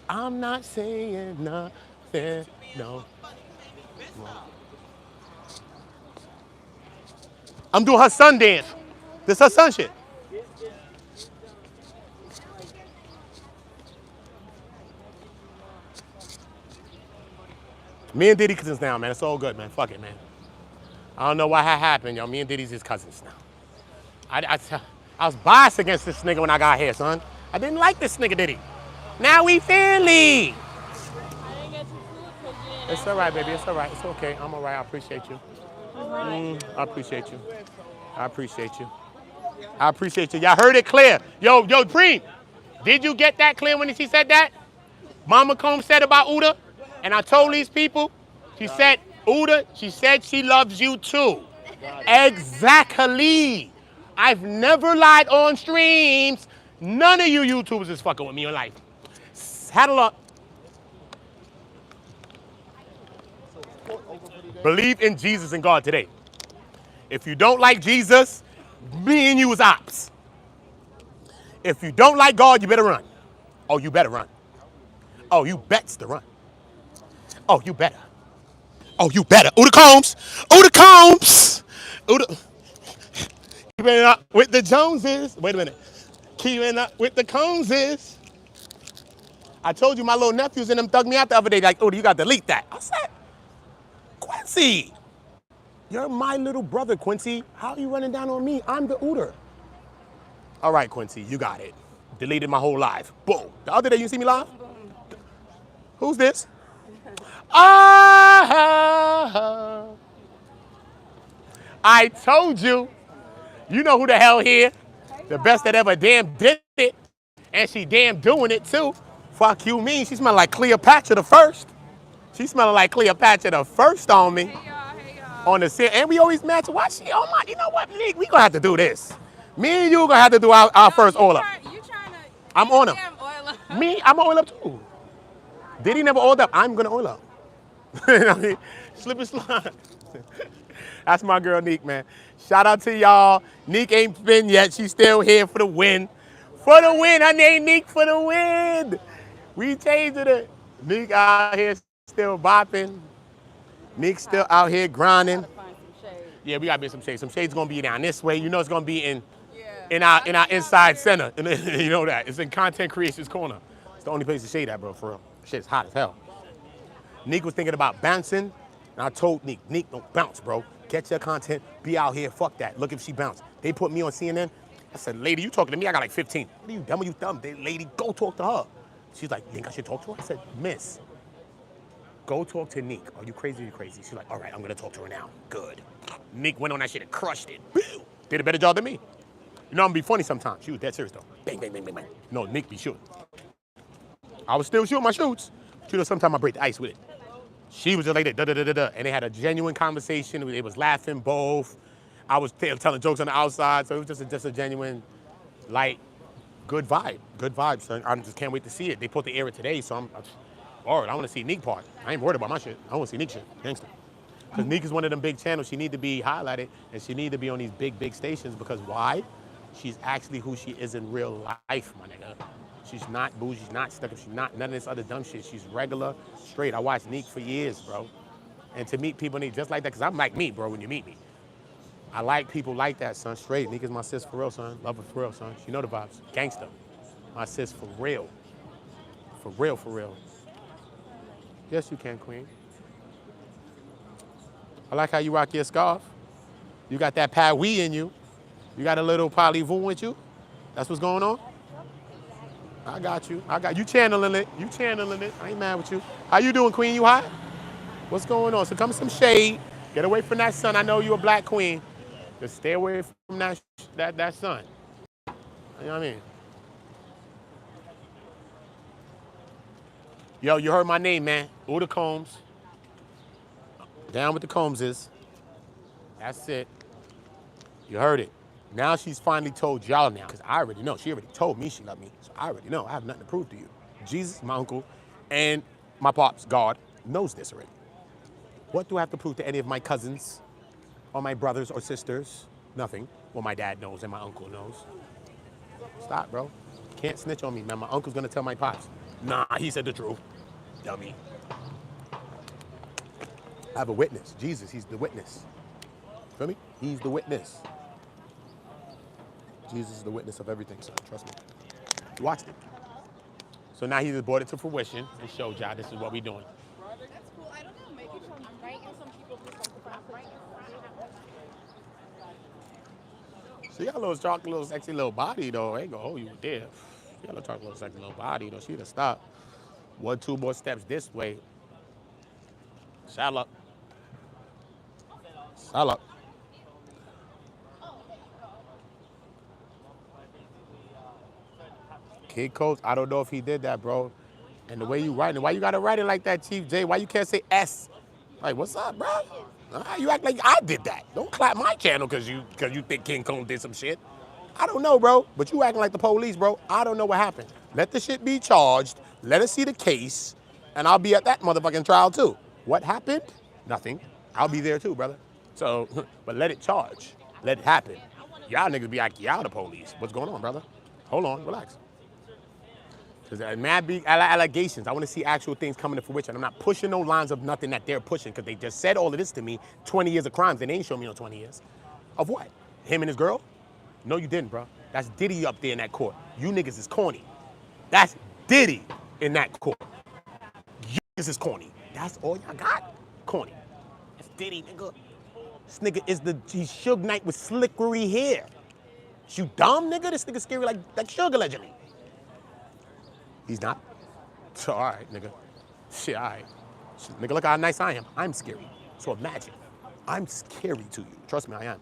I'm not saying nothing, no. I'm doing her son dance. This her son shit. Me and Diddy cousins now, man. It's all good, man. Fuck it, man. I don't know what happened, yo. Me and Diddy's his cousins now. I was biased against this nigga when I got here, son. I didn't like this nigga Diddy. Now we family. It's all right, baby. It's all right. It's okay. I'm all right. I appreciate you. I appreciate you. I appreciate you. I appreciate you. Y'all heard it clear. Yo, Preem, did you get that clear when she said that? Mama Combs said about Oota, and I told these people, she said, Oota, she said she loves you too. Exactly. I've never lied on streams. None of you YouTubers is fucking with me in life. Saddle up. Believe in Jesus and God today. If you don't like Jesus, me and you is ops. If you don't like God, you better run. Oh, you better run. Oh, you bets to run. Oh, you better. Oh, you better. Oota Combs. Oota Combs. Oota. Keeping up with the Joneses. Wait a minute. Keeping up with the Combses. I told you my little nephews and them thugged me out the other day. Like, Oota, you got to delete that. I said, Quincy, you're my little brother, Quincy. How are you running down on me? I'm the Ooter. All right, Quincy, you got it. Deleted my whole live. Boom. The other day, you see me live? Who's this? I told you. You know who the hell here. The best that ever damn did it. And she damn doing it too. Fuck you mean. She smell like Cleopatra the first. She smelling like Cleopatra the first on me. Hey y'all. On the set. And we always match. Why she? Oh my, you know what, Nick? We gonna have to do this. Me and you gonna have to do our first oil up. I'm on him. Me, I'm gonna oil up too. Did he never oiled up? I'm gonna oil up. Slip and slide. That's my girl, Neek, man. Shout out to y'all. Neek ain't been yet. She's still here for the win. For the win. Her name Neek for the win. We changed it. Neek out here still bopping. Neek still out here grinding. Yeah, we gotta be some shade. Some shade's gonna be down this way. You know it's gonna be in our inside center. You know that. It's in Content Creations Corner. It's the only place to shade at, bro, for real. Shit's hot as hell. Neek was thinking about bouncing, and I told Neek, don't bounce, bro. Get your content, be out here, fuck that. Look if she bounced. They put me on CNN. I said, lady, you talking to me? I got like 15. What are you dumb or you dumb? Lady, go talk to her. She's like, you think I should talk to her? I said, miss, go talk to Neek. Are you crazy or you crazy? She's like, all right, I'm gonna talk to her now. Good. Neek went on that shit and crushed it. Boo! Did a better job than me. You know I'm gonna be funny sometimes. She was dead serious though. Bang, bang, bang, bang, bang. No, Neek be shooting. I was still shooting my shoots. You know, sometimes I break the ice with it. She was just like that, da-da-da-da-da. And they had a genuine conversation. They was laughing both. I was telling jokes on the outside. So it was just a genuine, light, good vibe. Good vibe, son. I just can't wait to see it. They put the air it today, so I'm bored. I want to see Neek part. I ain't worried about my shit. I want to see Neek shit. Gangster. Because Neek is one of them big channels. She need to be highlighted, and she need to be on these big, big stations. Because why? She's actually who she is in real life, my nigga. She's not bougie, she's not stuck up, she's not none of this other dumb shit. She's regular, straight. I watched Neek for years, bro. And to meet people just like that, because I'm like me, bro, when you meet me. I like people like that, son, straight. Neek is my sis for real, son. Love her for real, son. She know the vibes. Gangster. My sis for real. For real, for real. Yes, you can, queen. I like how you rock your scarf. You got that Paris in you. You got a little poly-voon with you. That's what's going on? I got you. You channeling it. You channeling it. I ain't mad with you. How you doing, queen? You hot? What's going on? So come some shade. Get away from that sun. I know you a black queen. Just stay away from that sun. You know what I mean? Yo, you heard my name, man. Oota Combs. Down with the Combses. That's it. You heard it. Now she's finally told y'all now, because I already know. She already told me she loved me, so I already know. I have nothing to prove to you. Jesus, my uncle, and my pops, God, knows this already. What do I have to prove to any of my cousins or my brothers or sisters? Nothing. Well, my dad knows and my uncle knows. Stop, bro. Can't snitch on me, man. My uncle's going to tell my pops. Nah, he said the truth. Dummy. I have a witness. Jesus, he's the witness. Feel me? He's the witness. Jesus is the witness of everything, son. Trust me. You watched it. So now he just brought it to fruition and showed y'all this is what we doing. That's cool. I don't know. Maybe I'm writing some people who She got a little chocolate, little sexy little body though. I ain't gonna hold you there. She got a little chocolate, little sexy little body though. She'd have stopped. 1, 2 more steps this way. Shall up. Shall up. Kid Coach, I don't know if he did that, bro. And the way you writing, why you gotta write it like that, Chief J? Why you can't say S? Like, what's up, bro? You act like I did that. Don't clap my channel because you think King Kong did some shit. I don't know, bro. But you acting like the police, bro. I don't know what happened. Let the shit be charged. Let us see the case, and I'll be at that motherfucking trial too. What happened? Nothing. I'll be there too, brother. So, but let it charge. Let it happen. Y'all niggas be like, y'all the police. What's going on, brother? Hold on, relax. There's mad big allegations. I want to see actual things coming to fruition. I'm not pushing no lines of nothing that they're pushing because they just said all of this to me. 20 years of crimes, and they ain't showing me no 20 years. Of what? Him and his girl? No, you didn't, bro. That's Diddy up there in that court. You niggas is corny. That's Diddy in that court. You niggas is corny. That's all y'all got? Corny. That's Diddy, nigga. This nigga is he's Suge Knight with slickery hair. You dumb, nigga? This nigga scary like Suge allegedly. He's not. So, all right, nigga. Shit, all right. Shit, nigga, look how nice I am. I'm scary. So imagine. I'm scary to you. Trust me, I am.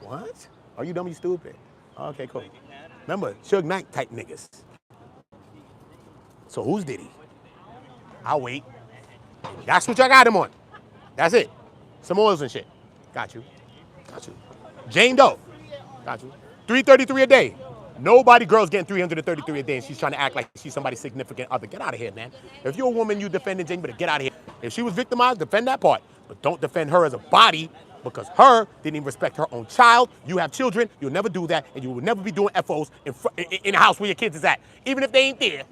What? Are you dumb, you stupid? Okay, cool. Remember, Suge Knight type niggas. So who's Diddy? I'll wait. That's what y'all got him on. That's it. Some oils and shit. Got you. Got you. Jane Doe. Got you. 333 a day. Nobody girl's getting 333 a day and she's trying to act like she's somebody's significant other. Get out of here, man. If you're a woman, you defending Jane, better get out of here. If she was victimized, defend that part. But don't defend her as a body because her didn't even respect her own child. You have children, you'll never do that, and you will never be doing FOs in the house where your kids is at. Even if they ain't there.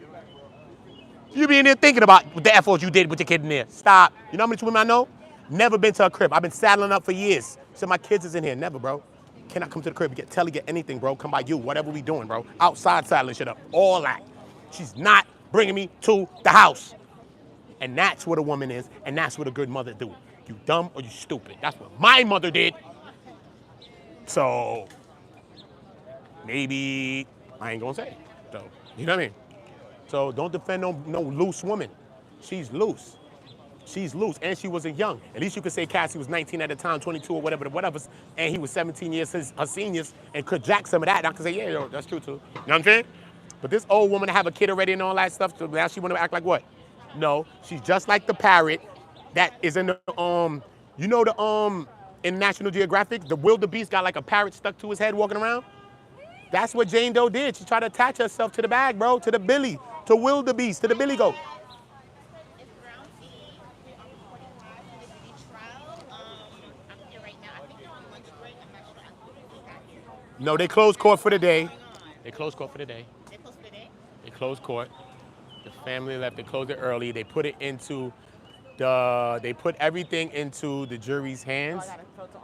You be in there thinking about the FOs you did with your kid in there. Stop. You know how many women I know? Never been to a crib. I've been saddling up for years. Said my kids is in here. Never, bro. Cannot come to the crib, get Telly, get anything, bro. Come by you, whatever we doing, bro. Outside saddling shit up, all that. She's not bringing me to the house. And that's what a woman is, and that's what a good mother do. You dumb or you stupid. That's what my mother did. So, maybe I ain't gonna say it. So, you know what I mean? So don't defend no loose woman. She's loose. She's loose, and she wasn't young. At least you could say Cassie was 19 at the time, 22 or whatever, and he was 17 years her seniors, and could jack some of that. And I could say, yeah, yo, that's true too. You know what I'm saying? But this old woman to have a kid already and all that stuff, so now she want to act like what? No, she's just like the parrot that is in the you know the in National Geographic, the wildebeest got like a parrot stuck to his head walking around. That's what Jane Doe did. She tried to attach herself to the bag, bro, to the billy, to wildebeest, to the billy goat. No, they closed court for the day. They closed court for the day. They closed for the day? They closed court. The family left. They closed it early. They put it into they put everything into the jury's hands.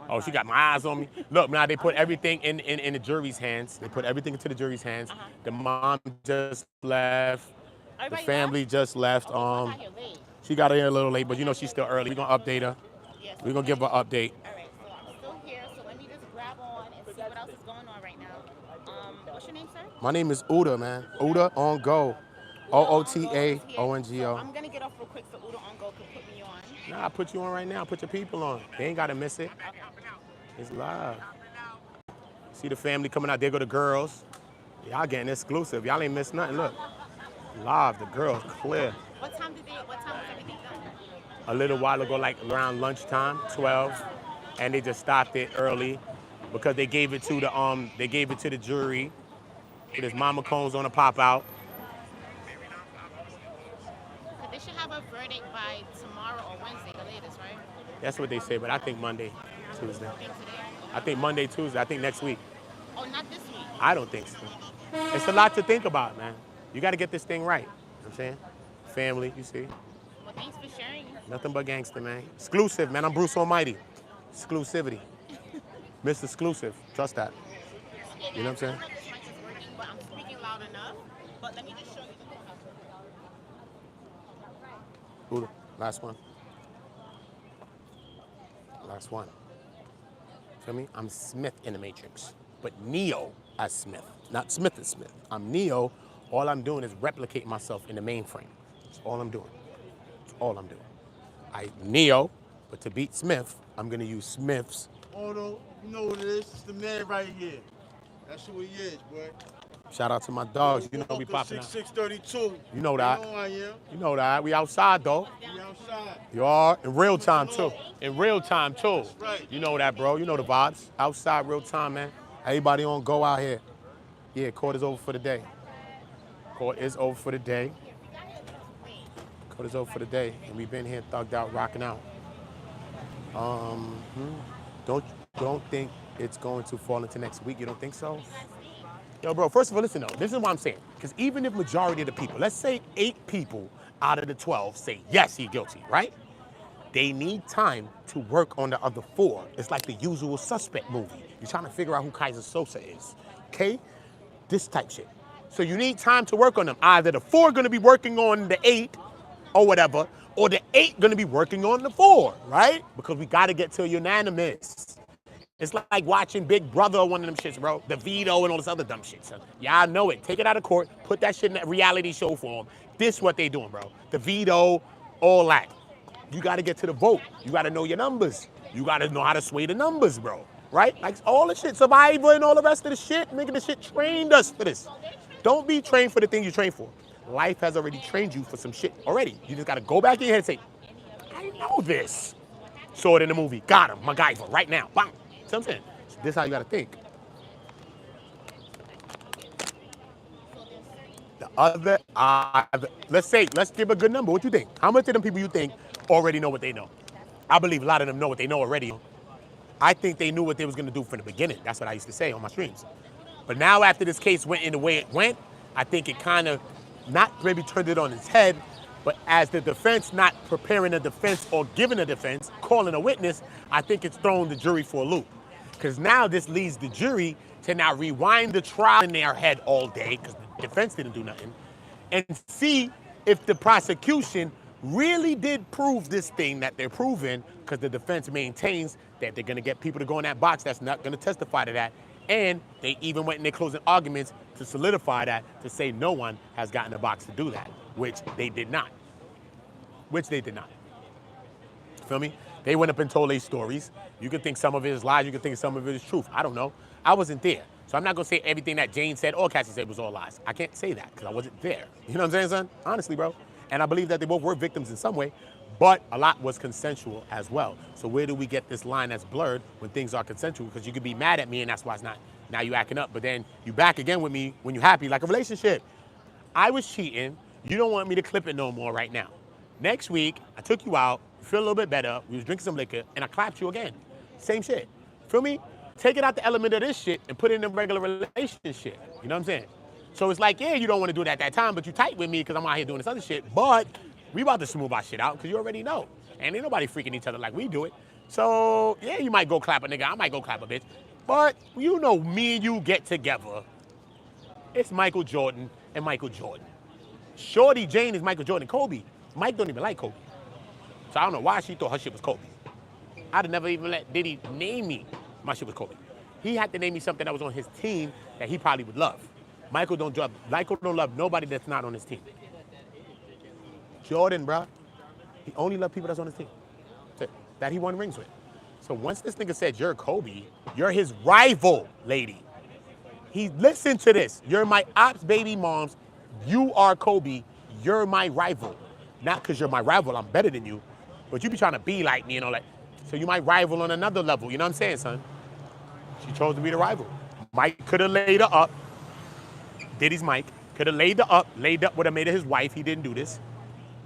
Oh, she got my eyes on me. Look, now they put everything in the jury's hands. They put everything into the jury's hands. The mom just left. The family just left. She got here a little late, but you know she's still early. We're gonna update her. We're gonna give her an update. My name is Oota, man. OOTAONGO. OOTAONGO. I'm gonna get off real quick so OOTAONGO can put me on. Nah, I'll put you on right now. Put your people on. They ain't gotta miss it. It's live. See the family coming out. There go the girls. Y'all getting exclusive. Y'all ain't missed nothing. Look. Live, the girls clear. What time was everything done? A little while ago, like around lunchtime, 12, and they just stopped it early because they gave it to the jury. With his mama cones on a pop out. So they should have a verdict by tomorrow or Wednesday, the latest, right? That's what they say, but I think Monday, Tuesday. I think Monday, Tuesday. I think next week. Oh, not this week? I don't think so. It's a lot to think about, man. You got to get this thing right. You know what I'm saying? Family, you see. Well, thanks for sharing. Nothing but gangster, man. Exclusive, man. I'm Bruce Almighty. Exclusivity. Miss Exclusive. Trust that. You know what I'm saying? But I'm speaking loud enough. But let me just show you the Ooh, last one. Last one. Feel me? I'm Smith in the Matrix, but Neo as Smith, not Smith as Smith. I'm Neo. All I'm doing is replicating myself in the mainframe. That's all I'm doing. That's all I'm doing. I Neo, but to beat Smith, I'm gonna use Smith's. Odo, you know what it is? It's the man right here. That's who he is, boy. Shout out to my dogs. You know we popping out. 6632. You know that. You know I am. You know that. We outside though. We outside. You are in real time too. In real time too. That's right. You know that, bro. You know the vibes. Outside, real time, man. Everybody on go out here. Yeah, court is over for the day. Court is over for the day. Court is over for the day, and we've been here thugged out, rocking out. Don't think it's going to fall into next week. You don't think so? Yo, bro, first of all, listen, though. This is what I'm saying. Because even if majority of the people, let's say 8 people out of the 12 say, yes, he's guilty, right? They need time to work on the other 4. It's like the Usual Suspect movie. You're trying to figure out who Kaiser Sosa is, okay? This type shit. So you need time to work on them. Either the 4 gonna be working on the 8 or whatever, or the 8 gonna be working on the 4, right? Because we gotta get to unanimous. It's like watching Big Brother or one of them shits, bro. The veto and all this other dumb shit. So y'all know it. Take it out of court, put that shit in a reality show form. This what they doing, bro. The veto, all that. You gotta get to the vote. You gotta know your numbers. You gotta know how to sway the numbers, bro. Right? Like all the shit, Survivor and all the rest of the shit, nigga, the shit trained us for this. Don't be trained for the thing you train for. Life has already trained you for some shit already. You just gotta go back in your head and say, I know this. Saw it in the movie. Got him. MacGyver. Right now. Bang. See what I'm saying? So this is how you gotta think. The other, let's give a good number. What you think? How much of them people you think already know what they know? I believe a lot of them know what they know already. I think they knew what they was gonna do from the beginning. That's what I used to say on my streams. But now after this case went in the way it went, I think it kind of not maybe turned it on its head, but as the defense not preparing a defense or giving a defense, calling a witness, I think it's thrown the jury for a loop. Because now this leads the jury to now rewind the trial in their head all day, because the defense didn't do nothing, and see if the prosecution really did prove this thing that they're proving, because the defense maintains that they're gonna get people to go in that box that's not gonna testify to that. And they even went in their closing arguments to solidify that, to say no one has gotten a box to do that, which they did not. Feel me? They went up and told their stories. You can think some of it is lies, you can think some of it is truth. I don't know. I wasn't there. So I'm not gonna say everything that Jane said or Cassie said was all lies. I can't say that because I wasn't there. You know what I'm saying, son? Honestly, bro. And I believe that they both were victims in some way, but a lot was consensual as well. So where do we get this line that's blurred when things are consensual? Because you could be mad at me and that's why it's not. Now you acting up, but then you back again with me when you're happy, like a relationship. I was cheating. You don't want me to clip it no more right now. Next week, I took you out, you feel a little bit better, we was drinking some liquor, and I clapped you again. Same shit. Feel me? Take it out the element of this shit and put it in a regular relationship. You know what I'm saying? So it's like, yeah, you don't want to do it at that time, but you tight with me because I'm out here doing this other shit. But we about to smooth our shit out because you already know. And ain't nobody freaking each other like we do it. So, yeah, you might go clap a nigga. I might go clap a bitch. But you know me and you get together. It's Michael Jordan and Michael Jordan. Shorty Jane is Michael Jordan. Kobe. Mike don't even like Kobe. So I don't know why she thought her shit was Kobe. I'd have never even let Diddy name me my shit was Kobe. He had to name me something that was on his team that he probably would love. Michael don't love nobody that's not on his team. Jordan, bruh, he only loved people that's on his team. That he won rings with. So once this nigga said, you're Kobe, you're his rival, lady. He listened to this. You're my ops baby moms. You are Kobe. You're my rival. Not because you're my rival, I'm better than you, but you be trying to be like me and all that. So you my rival on another level. You know what I'm saying, son? She chose to be the rival. Mike could have laid her up. Diddy's Mike. Could have laid her up, would have made her his wife. He didn't do this.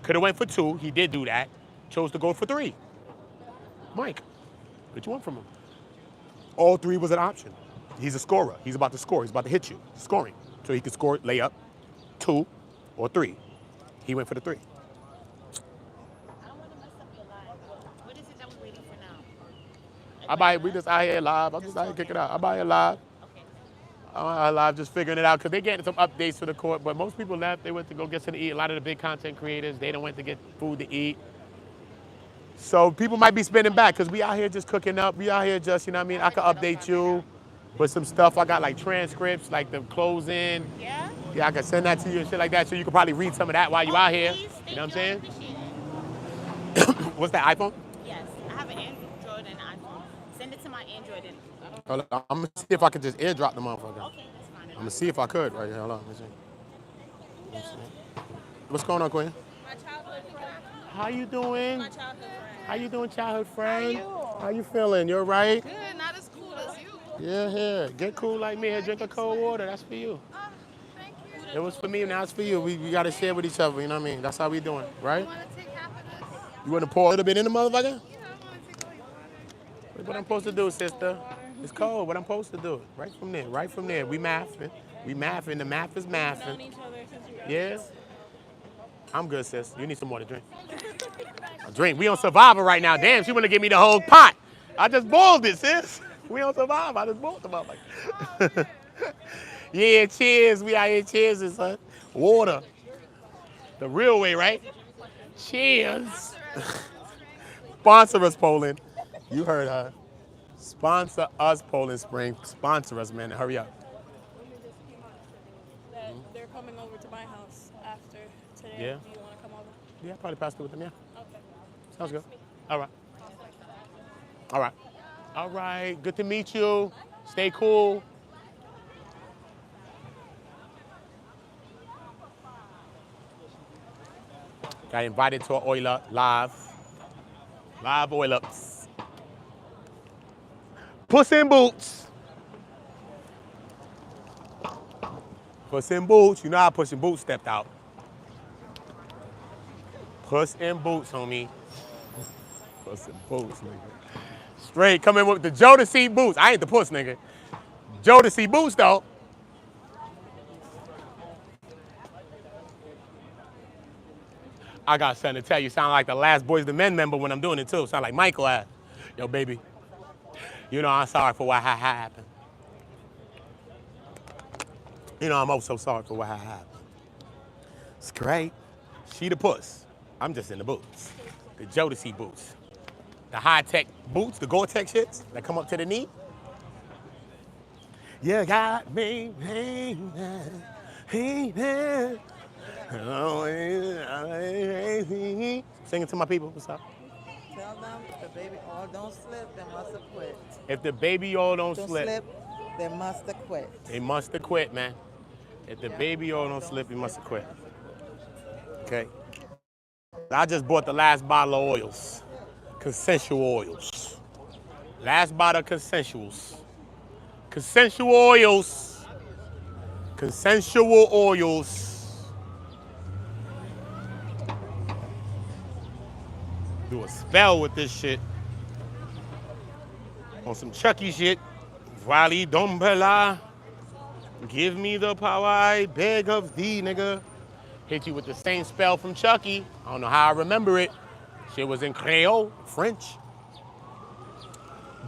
Could have went for 2. He did do that. Chose to go for 3. Mike, what you want from him? All 3 was an option. He's a scorer. He's about to score. He's about to hit you. Scoring. So he could score, lay up, 2 or 3. He went for the 3. I don't want to mess up your life. What is it that we're waiting for now? We just out here live. I'm just out here kicking out. I'm out here live. I'm out here live just figuring it out because they're getting some updates for the court, but most people left. They went to go get something to eat. A lot of the big content creators, they don't went to get food to eat. So people might be spinning back because we out here just cooking up. We out here just, you know what I mean? I can update you with some stuff. I got like transcripts, like the closing. Yeah? Yeah, I can send that to you and shit like that so you can probably read some of that while you out here. You know what I'm saying? What's that, iPhone? Yes, I have an Android and an iPhone. Send it to my Android and Hold on, I'm gonna see if I can just airdrop the motherfucker. okay, that's fine. I'm gonna see if I could right here. Hold on, let me see. Let me see. What's going on, Queen? My childhood friend. How you doing? My childhood friend. How you doing, childhood friend? How you feeling? You all right? Good, not as cool as you. Yeah, here. Get cool like me here. Drink a cold water. That's for you. Thank you. It was for me, now it's for you. We gotta share with each other, you know what I mean? That's how we doing, right? You want to take half of this? You wanna pour a little bit in the motherfucker? Yeah, I want to take all your water. Look what I'm supposed to do, sister. It's cold. What I'm supposed to do? Right from there. Right from there. We mathing. We mathing. The math is mathing. Each other since we got Yeah. I'm good, sis. You need some more to drink. A drink. We on Survivor right now. Damn, she wanna give me the whole pot. I just boiled it, sis. We on Survivor. I just boiled them up like. Yeah, cheers. We out here cheers, son. Water. The real way, right? Cheers. Sponsor us, Poland. You heard her. Sponsor us, Poland Spring. Sponsor us, man. Hurry up. that they're coming over to my house after today. Yeah. Do you want to come over? Yeah, probably pass it with them, yeah. Okay. Sounds good. All right. All right. All right. Good to meet you. Stay cool. Got invited to an Oiler live. Live Oiler-ups. Puss in Boots. Puss in Boots. You know how Puss in Boots stepped out. Puss in Boots, homie. Puss in Boots, nigga. Straight coming with the Jodeci boots. I ain't the puss, nigga. Jodeci boots, though. I got something to tell you. Sound like the last Boys II Men member when I'm doing it, too. Sound like Michael ass. Yo, baby. You know I'm sorry for what happened. You know I'm also sorry for what happened. It's great. She the puss. I'm just in the boots. The Jodeci boots. The high-tech boots, the Gore-Tex shits that come up to the knee. You got me, singing to my people. What's up? Tell them if the baby all don't slip, they must have quit. If the baby all don't slip, they must have quit. They must have quit, man. If the baby all don't slip, he must have quit. Okay. I just bought the last bottle of oils. Consensual oils. Last bottle of consensuals. Consensual oils. Consensual oils. Do a spell with this shit. On some Chucky shit. Vali Dombela. Give me the power, I beg of thee, nigga. Hit you with the same spell from Chucky. I don't know how I remember it. Shit was in Creole, French.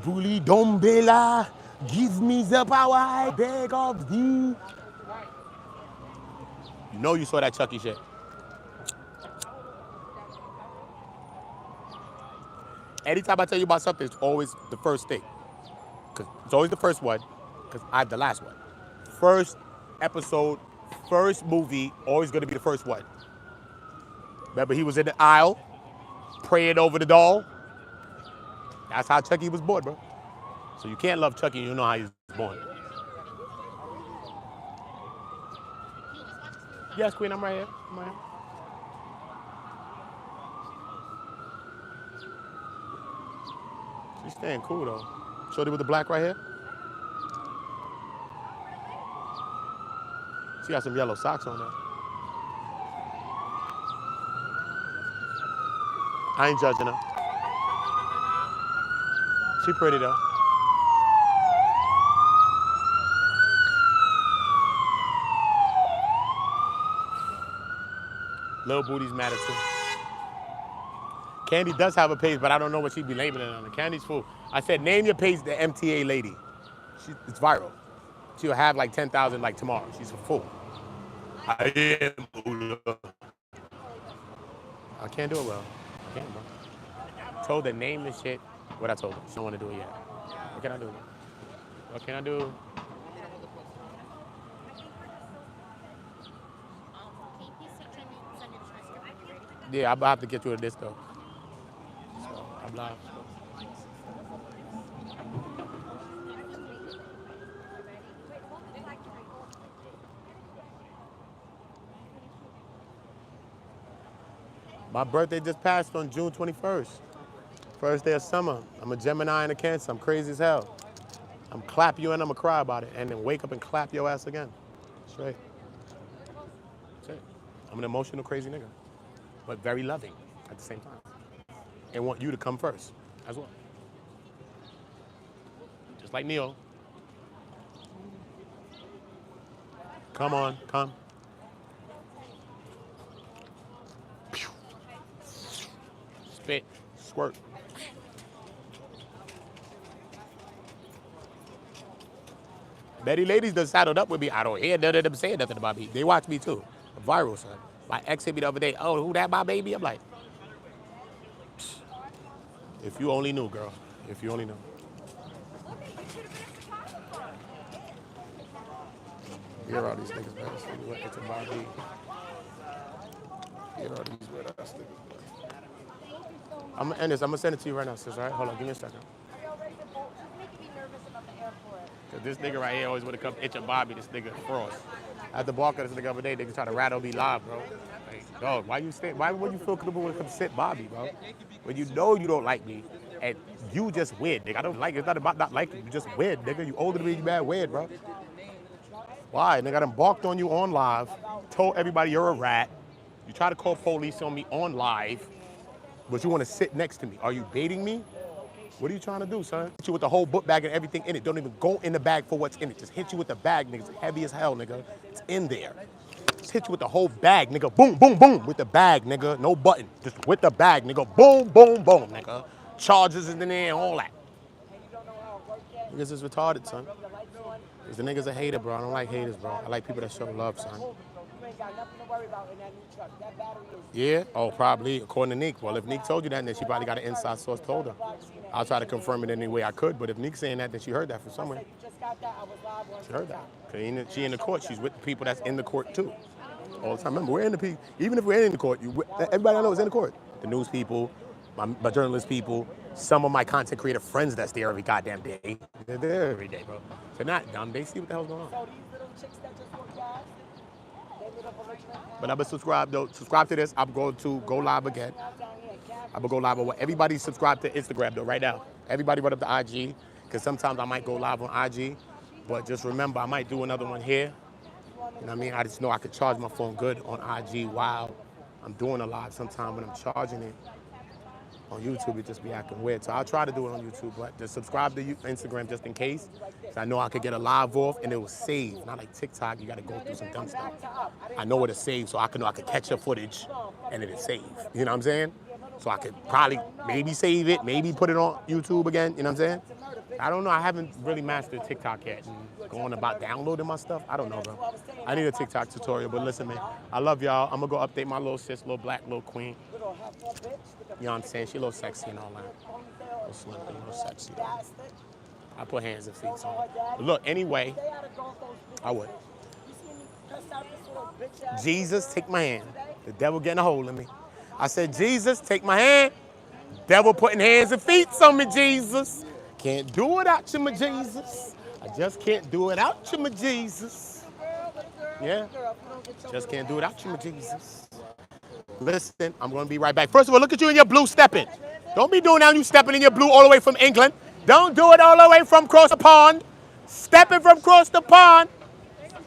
Vali Dombela. Give me the power, I beg of thee. You know you saw that Chucky shit. Anytime I tell you about something, it's always the first thing. Cause it's always the first one, because I have the last one. First episode, first movie, always gonna be the first one. Remember he was in the aisle, praying over the doll? That's how Chucky was born, bro. So you can't love Chucky and you know how he was born. Yes, Queen, I'm right here. I'm right here. She's staying cool, though. Shorty with the black right here. She got some yellow socks on there. I ain't judging her. She pretty, though. Little booties matter, too. Candy does have a page, but I don't know what she'd be labeling it on. Candy's full. I said, name your page the MTA lady. It's viral. She'll have like 10,000 like tomorrow. She's full. I am Oota. I can't do it well. I can't, bro. Told her name this shit. What I told her. She don't want to do it yet. What can I do? What can I do? Yeah, I'll have to get you a disc though. So, I'm live. My birthday just passed on June 21st. First day of summer. I'm a Gemini and a Cancer. I'm crazy as hell. I'm clap you and I'm gonna cry about it and then wake up and clap your ass again. Straight. That's it. I'm an emotional crazy nigga, but very loving at the same time. And want you to come first as well. Just like Neo. Come on, come. Spit, squirt. Betty ladies done saddled up with me. I don't hear none of them saying nothing about me. They watch me too. Viral, son. My ex hit me the other day. Oh, who that my baby? I'm like, if you only knew, girl. If you only knew. Here are these niggas, man. It's a Bobby. Here are these weird ass niggas. I'm gonna end this. I'm gonna send it to you right now, sis. All right, hold on. Give me a second. Cause this nigga right here always wanna come itch a Bobby. This nigga Frost. At the balk of this nigga other day, niggas try to rattle me live, bro. Like, dog, why would you feel comfortable when it comes to sit Bobby, bro? When you know you don't like me, and you just weird, nigga. I don't like it. It's not about not liking you. You just weird, nigga. You older than me, you mad weird, bro. Why? Nigga, I done balked on you on live, told everybody you're a rat. You try to call police on me on live, but you wanna sit next to me. Are you baiting me? What are you trying to do, son? Hit you with the whole book bag and everything in it. Don't even go in the bag for what's in it. Just hit you with the bag, nigga. It's heavy as hell, nigga. It's in there. Just hit you with the whole bag, nigga. Boom, boom, boom. With the bag, nigga. No button. Just with the bag, nigga. Boom, boom, boom, nigga. Charges in there and all that. Niggas is retarded, son. Cause the niggas a hater, bro. I don't like haters, bro. I like people that show love, son. Yeah? Oh, probably, according to Neek. Well, if Neek told you that, then she probably got an inside source told her. I'll try to confirm it any way I could, but if Neek's saying that, then she heard that from somewhere. She heard that. Cause she in the court, she's with the people that's in the court too. All the time. Remember, we're in the even if we're in the court, everybody I know is in the court. The news people, my journalist people, some of my content creator friends that's there every goddamn day. They're there every day, bro. They're not dumb. They see what the hell's going on. But I've been subscribed though. Subscribe to this. I'm going to go live again. I'm gonna go live on everybody subscribe to Instagram though right now. Everybody run up to IG, because sometimes I might go live on IG. But just remember, I might do another one here. You know what I mean? I just know I could charge my phone good on IG while I'm doing a live. Sometime when I'm charging it on YouTube, it just be acting weird. So I'll try to do it on YouTube, but just subscribe to Instagram just in case. So I know I could get a live off and it will save. Not like TikTok, you gotta go through some dumb stuff. I know it'll save, so I could catch your footage and it'll save. You know what I'm saying? So I could probably maybe save it, maybe put it on YouTube again, you know what I'm saying? I don't know, I haven't really mastered TikTok yet. And going about downloading my stuff, I don't know, bro. I need a TikTok tutorial, but listen, man, I love y'all. I'm gonna go update my little sis, little black, little queen. You know what I'm saying? She a little sexy and all that. A little slim, a little sexy. I put hands and feet on. But look, anyway, I would. Jesus, take my hand. The devil getting a hold of me. I said, Jesus, take my hand. Devil putting hands and feet on me, Jesus. Can't do it without you, my Jesus. I just can't do it without you, my Jesus. Yeah. Just can't do it without you, my Jesus. Listen, I'm going to be right back. First of all, look at you in your blue stepping. Don't be doing that you stepping in your blue all the way from England. Don't do it all the way from across the pond. Stepping from across the pond.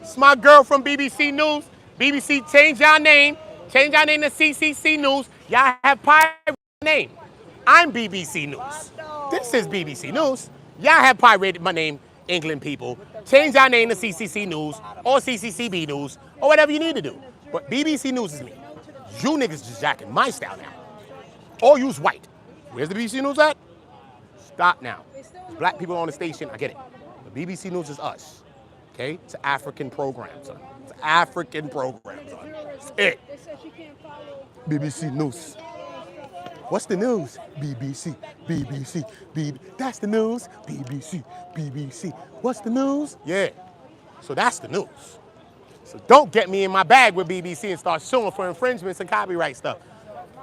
It's my girl from BBC News. BBC, change your name. Change your name to CCC News. Y'all have pirated my name. I'm BBC News. This is BBC News. Y'all have pirated my name, England people. Change your name to CCC News or CCCB News or whatever you need to do. But BBC News is me. You niggas just jacking my style now. All you's white. Where's the BBC News at? Stop now. Black people on the station, I get it. The BBC News is us. Okay? It's an African program, son. It's an African program, son. That's it. BBC News. What's the news? BBC, BBC, BBC. That's the news. BBC, BBC. What's the news? Yeah. So that's the news. So don't get me in my bag with BBC and start suing for infringements and copyright stuff.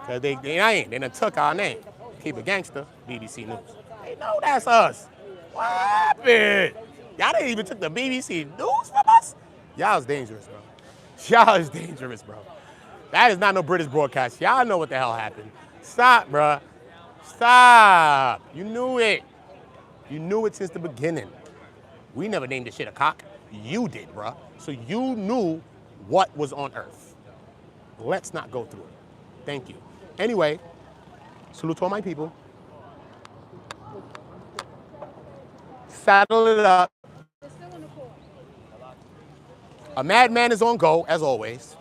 Because they done took our name. Keep it gangster, BBC News. They know that's us. What happened? Y'all didn't even took the BBC News from us? Y'all is dangerous, bro. Y'all is dangerous, bro. That is not no British broadcast. Y'all know what the hell happened. Stop, bro. Stop. You knew it. You knew it since the beginning. We never named the shit a cock. You did, bro. So you knew what was on Earth. Let's not go through it. Thank you. Anyway, salute to all my people. Saddle it up. A madman is on go, as always.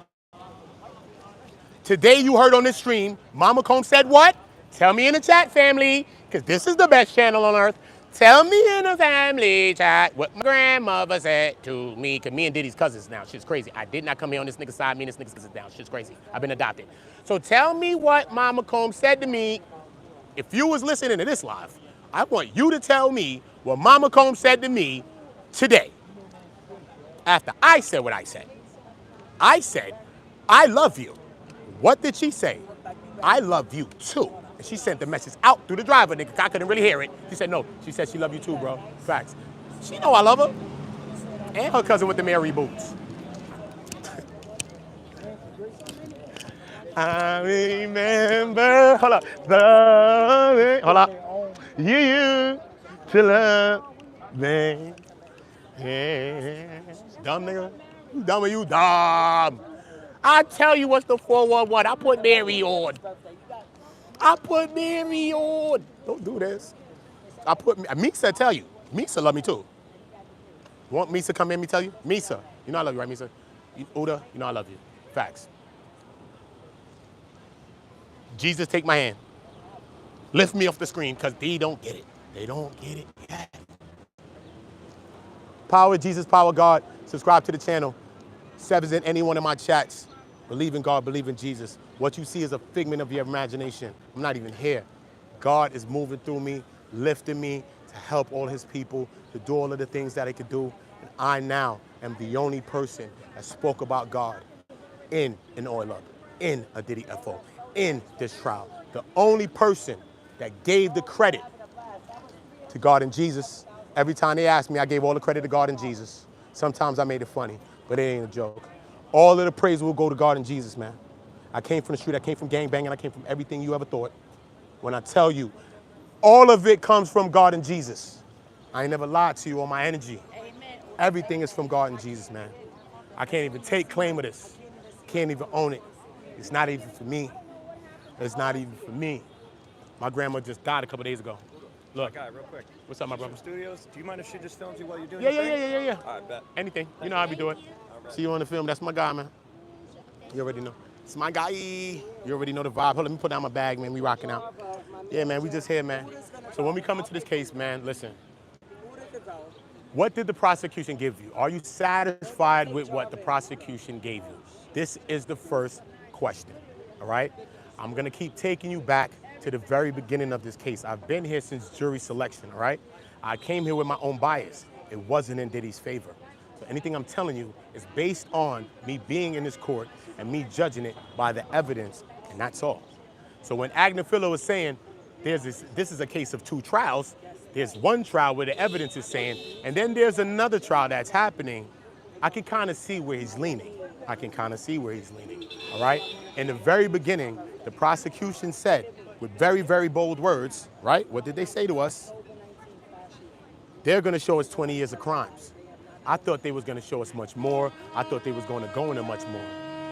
Today you heard on this stream, Mama Comb said what? Tell me in the chat, family, because this is the best channel on earth. Tell me in the family chat what my grandmother said to me, because me and Diddy's cousins now. Shit's crazy. I did not come here on this nigga's side, me and this nigga's cousins down. Shit's crazy. I've been adopted. So tell me what Mama Comb said to me. If you was listening to this live, I want you to tell me what Mama Comb said to me today. After I said what I said. I said, I love you. What did she say? I love you too. And she sent the message out through the driver, nigga. I couldn't really hear it. She said, no. She said she love you too, bro. Facts. She know I love her. And her cousin with the Mary boots. I remember, hold up, hold up. You used to love me. Yeah. Dumb nigga. You dumb or you dumb? I tell you what's the 411. I put Mary on. I put Mary on. Don't do this. I put Misa tell you. Misa love me too. You want Misa come in and tell you? Misa, you know I love you, right, Misa? Oota, you know I love you. Facts. Jesus, take my hand. Lift me off the screen, because they don't get it. They don't get it yet. Power Jesus, power God. Subscribe to the channel. Sevens in any one of my chats. Believe in God, believe in Jesus. What you see is a figment of your imagination. I'm not even here. God is moving through me, lifting me to help all his people, to do all of the things that he could do. And I now am the only person that spoke about God in an oil up, in a Diddy FO, in this trial. The only person that gave the credit to God and Jesus. Every time they asked me, I gave all the credit to God and Jesus. Sometimes I made it funny, but it ain't a joke. All of the praise will go to God and Jesus, man. I came from the street, I came from gangbanging, I came from everything you ever thought. When I tell you, all of it comes from God and Jesus. I ain't never lied to you on my energy. Amen. Everything is from God and Jesus, man. I can't even take claim of this. Can't even own it. It's not even for me. It's not even for me. My grandma just died a couple days ago. Look. Guy, real quick. What's up, my brother? Studios. Do you mind if she just films you while you're doing Yeah. All right, bet. Anything. You know how we do it. Right. See you on the film. That's my guy, man. You already know. It's my guy. You already know the vibe. Hold on, let me put down my bag, man. We rocking out. Yeah, man, we just here, man. So when we come into this case, man, listen. What did the prosecution give you? Are you satisfied with what the prosecution gave you? This is the first question, all right? I'm gonna keep taking you back to the very beginning of this case. I've been here since jury selection, all right? I came here with my own bias. It wasn't in Diddy's favor. So anything I'm telling you is based on me being in this court and me judging it by the evidence, and that's all. So when Agnafilo was saying, this is a case of two trials, there's one trial where the evidence is saying, and then there's another trial that's happening, I can kind of see where he's leaning. All right? In the very beginning, the prosecution said, with very, very bold words, right? What did they say to us? They're gonna show us 20 years of crimes. I thought they was gonna show us much more. I thought they was gonna go into much more.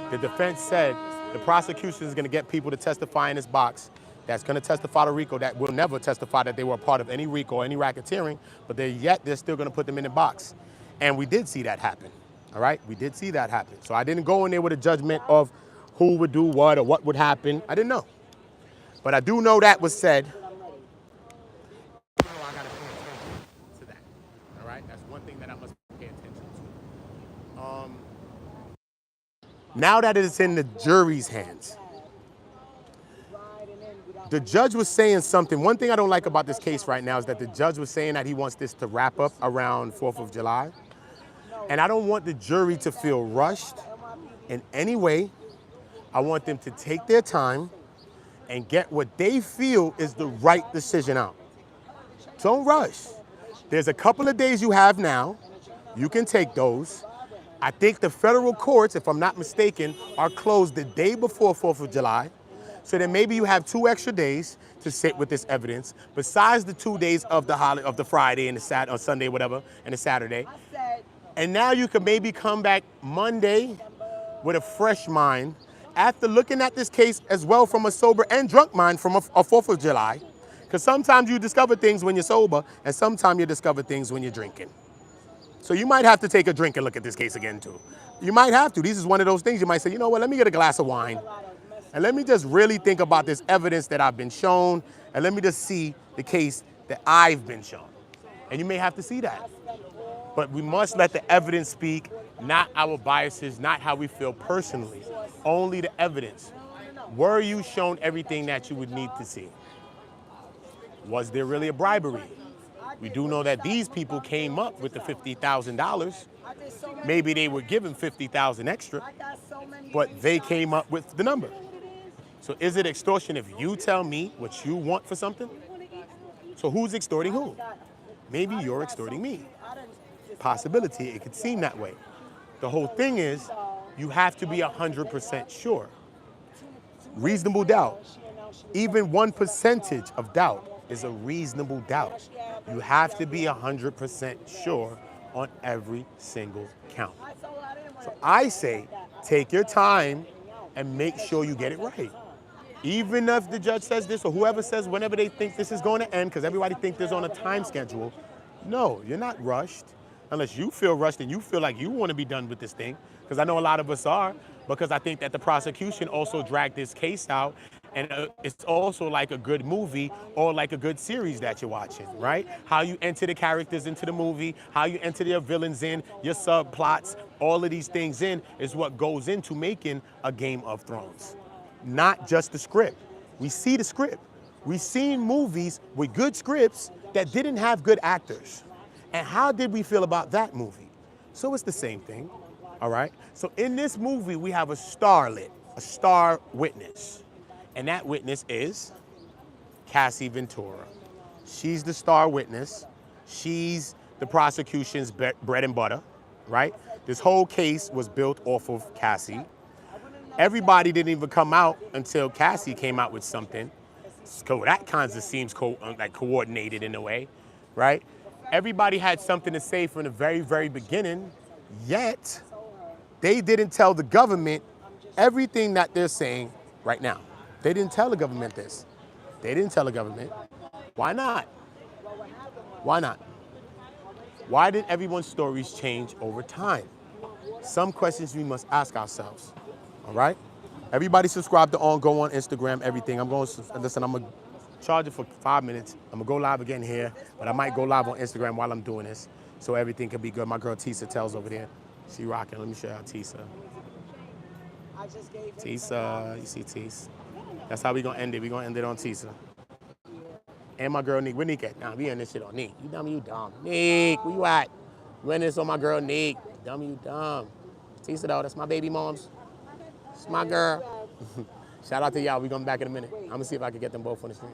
The defense said the prosecution is gonna get people to testify in this box that's gonna testify to Rico that will never testify that they were a part of any Rico or any racketeering, but they're still gonna put them in the box. And we did see that happen, all right? We did see that happen. So I didn't go in there with a judgment of who would do what or what would happen. I didn't know. But I do know that was said. I gotta pay attention to that. All right, that's one thing that I must pay attention to. Now that it is in the jury's hands, the judge was saying something. One thing I don't like about this case right now is that the judge was saying that he wants this to wrap up around 4th of July. And I don't want the jury to feel rushed in any way. I want them to take their time and get what they feel is the right decision out. Don't rush. There's a couple of days you have now. You can take those. I think the federal courts, if I'm not mistaken, are closed the day before 4th of July. So then maybe you have 2 extra days to sit with this evidence, besides the 2 days of the holiday, of the Friday and the or Sunday, whatever, and the Saturday. And now you can maybe come back Monday with a fresh mind after looking at this case as well from a sober and drunk mind from a 4th of July. Because sometimes you discover things when you're sober, and sometimes you discover things when you're drinking. So you might have to take a drink and look at this case again too. You might have to. This is one of those things you might say, you know what, let me get a glass of wine. And let me just really think about this evidence that I've been shown, and let me just see the case that I've been shown. And you may have to see that. But we must let the evidence speak, not our biases, not how we feel personally, only the evidence. Were you shown everything that you would need to see? Was there really a bribery? We do know that these people came up with the $50,000. Maybe they were given $50,000 extra, but they came up with the number. So is it extortion if you tell me what you want for something? So who's extorting who? Maybe you're extorting me. Possibility, it could seem that way. The whole thing is, you have to be 100% sure. Reasonable doubt. Even 1% of doubt is a reasonable doubt. You have to be 100% sure on every single count. So I say, take your time and make sure you get it right. Even if the judge says this or whoever says whenever they think this is going to end, because everybody thinks there's on a time schedule, no, you're not rushed. Unless you feel rushed and you feel like you want to be done with this thing, because I know a lot of us are, because I think that the prosecution also dragged this case out, and it's also like a good movie or like a good series that you're watching, right? How you enter the characters into the movie, how you enter your villains in, your subplots, all of these things in is what goes into making a Game of Thrones. Not just the script. We see the script. We've seen movies with good scripts that didn't have good actors. And how did we feel about that movie? So it's the same thing, all right? So in this movie, we have a starlet, a star witness. And that witness is Cassie Ventura. She's the star witness. She's the prosecution's bread and butter, right? This whole case was built off of Cassie. Everybody didn't even come out until Cassie came out with something. So that kind of seems like coordinated in a way, right? Everybody had something to say from the very, very beginning, yet they didn't tell the government everything that they're saying right now. They didn't tell the government this. They didn't tell the government. Why not? Why not? Why did everyone's stories change over time? Some questions we must ask ourselves, all right? Everybody subscribe to OOTAONGO on Instagram, everything. I'm going to, listen, I'm going to charge it for 5 minutes. I'm going to go live again here, but I might go live on Instagram while I'm doing this so everything can be good. My girl Tisa tells over there. She rocking. Let me show y'all Tisa. Tisa, you see Tisa? That's how we going to end it. We going to end it on Tisa. And my girl Nick. Where Nick at? Nah, we end this shit on Nick. You dumb, you dumb. Nick, where you at? We end this on my girl Nick. Dumb, you dumb. Tisa though, that's my baby moms. It's my girl. Shout out to y'all. We coming back in a minute. I'm going to see if I can get them both on the screen.